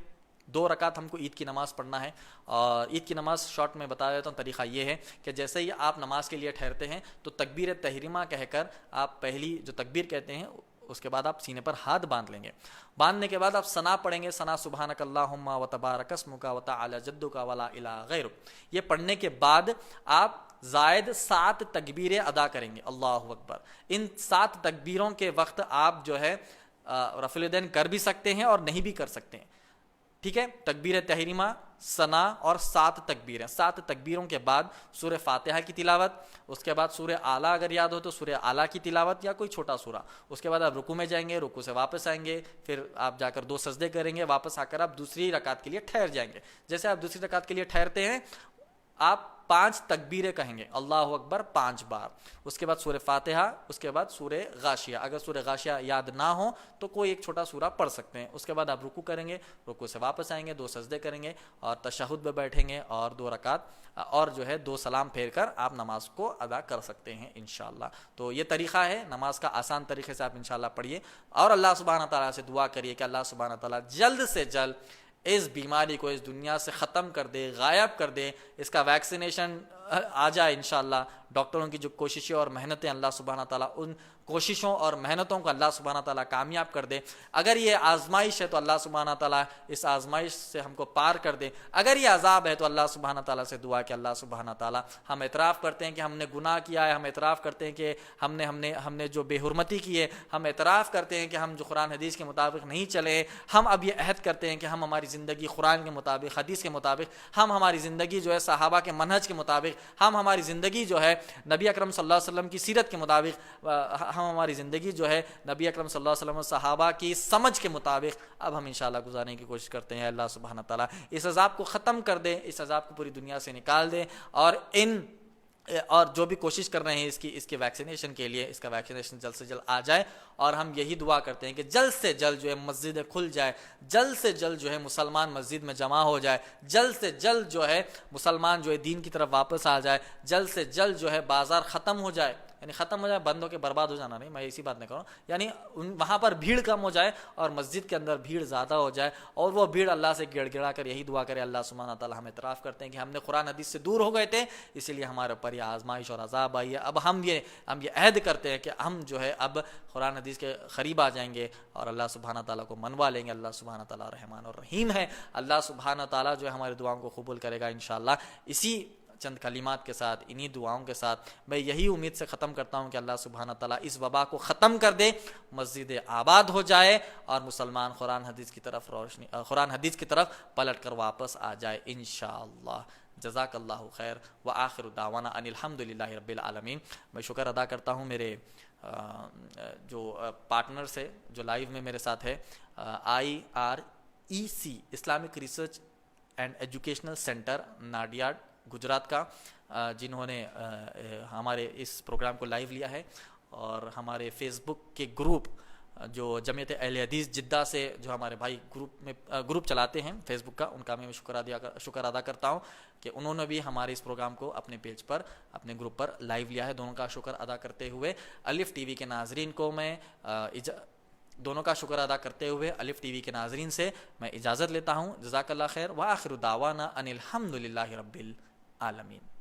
A: 2 رکعت ہم کو عید کی نماز پڑھنا ہے۔ اور عید کی نماز شارٹ میں بتا دیتا ہوں، طریقہ یہ ہے کہ جیسے ہی آپ نماز کے لیے ٹھہرتے ہیں تو تکبیر تحریمہ کہہ کر آپ پہلی جو تکبیر کہتے ہیں اس کے بعد آپ سینے پر ہاتھ باندھ لیں گے، باندھنے کے بعد آپ ثنا پڑھیں گے، ثنا سبحانک اللہم و تبارک اسمک و تعالی جدک ولا الہ غیرک۔ یہ پڑھنے کے بعد آپ زائد 7 تکبیریں ادا کریں گے، اللہ اکبر۔ ان 7 تکبیروں کے وقت آپ جو ہے رفع الیدین کر بھی سکتے ہیں اور نہیں بھی کر سکتے ہیں، ٹھیک ہے۔ تکبیر تحریمہ ثنا اور 7 تکبیریں، 7 تکبیروں کے بعد سورہ فاتحہ کی تلاوت، اس کے بعد سورہ اعلیٰ اگر یاد ہو تو سورہ اعلیٰ کی تلاوت یا کوئی چھوٹا سورہ، اس کے بعد آپ رکوع میں جائیں گے، رکوع سے واپس آئیں گے، پھر آپ جا کر 2 سجدے کریں گے، واپس آ کر آپ دوسری رکعت کے لیے ٹھہر جائیں گے۔ جیسے آپ دوسری رکعت کے لیے ٹھہرتے ہیں آپ 5 تکبیریں کہیں گے، اللہ اکبر 5 بار، اس کے بعد سورہ فاتحہ، اس کے بعد سورہ غاشیہ، اگر سورہ غاشیہ یاد نہ ہو تو کوئی ایک چھوٹا سورہ پڑھ سکتے ہیں، اس کے بعد آپ رکوع کریں گے، رکوع سے واپس آئیں گے، 2 سجدے کریں گے اور تشہد میں بیٹھیں گے اور 2 رکعت اور جو ہے 2 سلام پھیر کر آپ نماز کو ادا کر سکتے ہیں انشاءاللہ۔ تو یہ طریقہ ہے نماز کا، آسان طریقے سے آپ انشاءاللہ پڑھیے اور اللہ سبحانہ تعالیٰ سے دعا کریے کہ اللہ سبحانہ تعالیٰ جلد سے جلد اس بیماری کو اس دنیا سے ختم کر دے، غائب کر دے، اس کا ویکسینیشن آ جائے انشاءاللہ۔ ڈاکٹروں کی جو کوششیں اور محنتیں، اللہ سبحانہ تعالیٰ ان کوششوں اور محنتوں کو اللہ سبحانہ تعالیٰ کامیاب کر دے۔ اگر یہ آزمائش ہے تو اللہ سبحانہ تعالیٰ اس آزمائش سے ہم کو پار کر دے، اگر یہ عذاب ہے تو اللہ سبحانہ تعالیٰ سے دعا کہ اللہ سبحانہ تعالیٰ، ہم اعتراف کرتے ہیں کہ ہم نے گناہ کیا ہے، ہم اعتراف کرتے ہیں کہ ہم نے جو بے حرمتی کی ہے، ہم اعتراف کرتے ہیں کہ ہم جو قرآن حدیث کے مطابق نہیں چلے، ہم اب یہ عہد کرتے ہیں کہ ہم ہماری زندگی قرآن کے مطابق، حدیث کے مطابق، ہم ہماری زندگی جو ہے صحابہ کے منہج کے مطابق، ہم ہماری زندگی جو ہے نبی اکرم صلی اللہ علیہ وسلم کی سیرت کے مطابق، ہم ہماری زندگی جو ہے نبی اکرم صلی اللہ علیہ وسلم اور صحابہ کی سمجھ کے مطابق اب ہم انشاءاللہ گزارنے کی کوشش کرتے ہیں۔ اللہ سبحانہ تعالیٰ اس عذاب کو ختم کر دے، اس عذاب کو پوری دنیا سے نکال دے، اور جو بھی کوشش کر رہے ہیں اس کے ویکسینیشن کے لیے، اس کا ویکسینیشن جلد سے جلد آ جائے، اور ہم یہی دعا کرتے ہیں کہ جلد سے جلد جو ہے مسجدیں کھل جائے، جلد سے جلد جو ہے مسلمان مسجد میں جمع ہو جائے، جلد سے جلد جو ہے مسلمان جو ہے دین کی طرف واپس آ جائے، جلد سے جلد جو ہے بازار ختم ہو جائے، یعنی ختم ہو جائے، بند ہو کے برباد ہو جانا نہیں، میں اسی بات نہیں کر رہا ہوں، یعنی وہاں پر بھیڑ کم ہو جائے اور مسجد کے اندر بھیڑ زیادہ ہو جائے، اور وہ بھیڑ اللہ سے گڑ گڑا کر یہی دعا کرے، اللہ سبحانہ تعالیٰ ہم اعتراف کرتے ہیں کہ ہم نے قرآن حدیث سے دور ہو گئے تھے، اسی لیے ہمارے اوپر یہ آزمائش اور عذاب آئی ہے، اب ہم یہ عہد کرتے ہیں کہ ہم جو ہے اب قرآن حدیث کے قریب آ جائیں گے اور اللہ سبحانہ تعالیٰ کو منوا لیں گے۔ اللہ سبحانہ تعالیٰ رحمان اور رحیم ہے، اللہ سبحانہ تعالیٰ جو ہے ہماری دعاؤں کو قبول کرے گا انشاءاللہ۔ اسی چند کلمات کے ساتھ، انہی دعاؤں کے ساتھ میں یہی امید سے ختم کرتا ہوں کہ اللہ سبحانہ تعالیٰ اس وبا کو ختم کر دے، مسجد آباد ہو جائے اور مسلمان قرآن حدیث کی طرف پلٹ کر واپس آ جائے انشاءاللہ۔ جزاک اللہ خیر وآخر دعوانا ان الحمدللہ رب العالمین۔ میں شکر ادا کرتا ہوں میرے جو پارٹنر سے جو لائیو میں میرے ساتھ ہے، IREC Islamic research and educational centre Nadiad Gujarat کا، جنہوں نے ہمارے اس پروگرام کو لائیو لیا ہے، اور ہمارے فیس بک کے گروپ جو جمعیت اہل حدیث جدہ سے جو ہمارے بھائی گروپ چلاتے ہیں فیس بک کا، ان کا میں شکر ادا کرتا ہوں کہ انہوں نے بھی ہمارے اس پروگرام کو اپنے پیج پر، اپنے گروپ پر لائیو لیا ہے۔ دونوں کا شکر ادا کرتے ہوئے الف ٹی وی کے ناظرین کو میں دونوں کا شکر ادا کرتے ہوئے الف ٹی وی کے ناظرین سے میں اجازت لیتا ہوں۔ جزاک اللہ خیر وآخر دعوانا ان الحمدللہ رب العالمین۔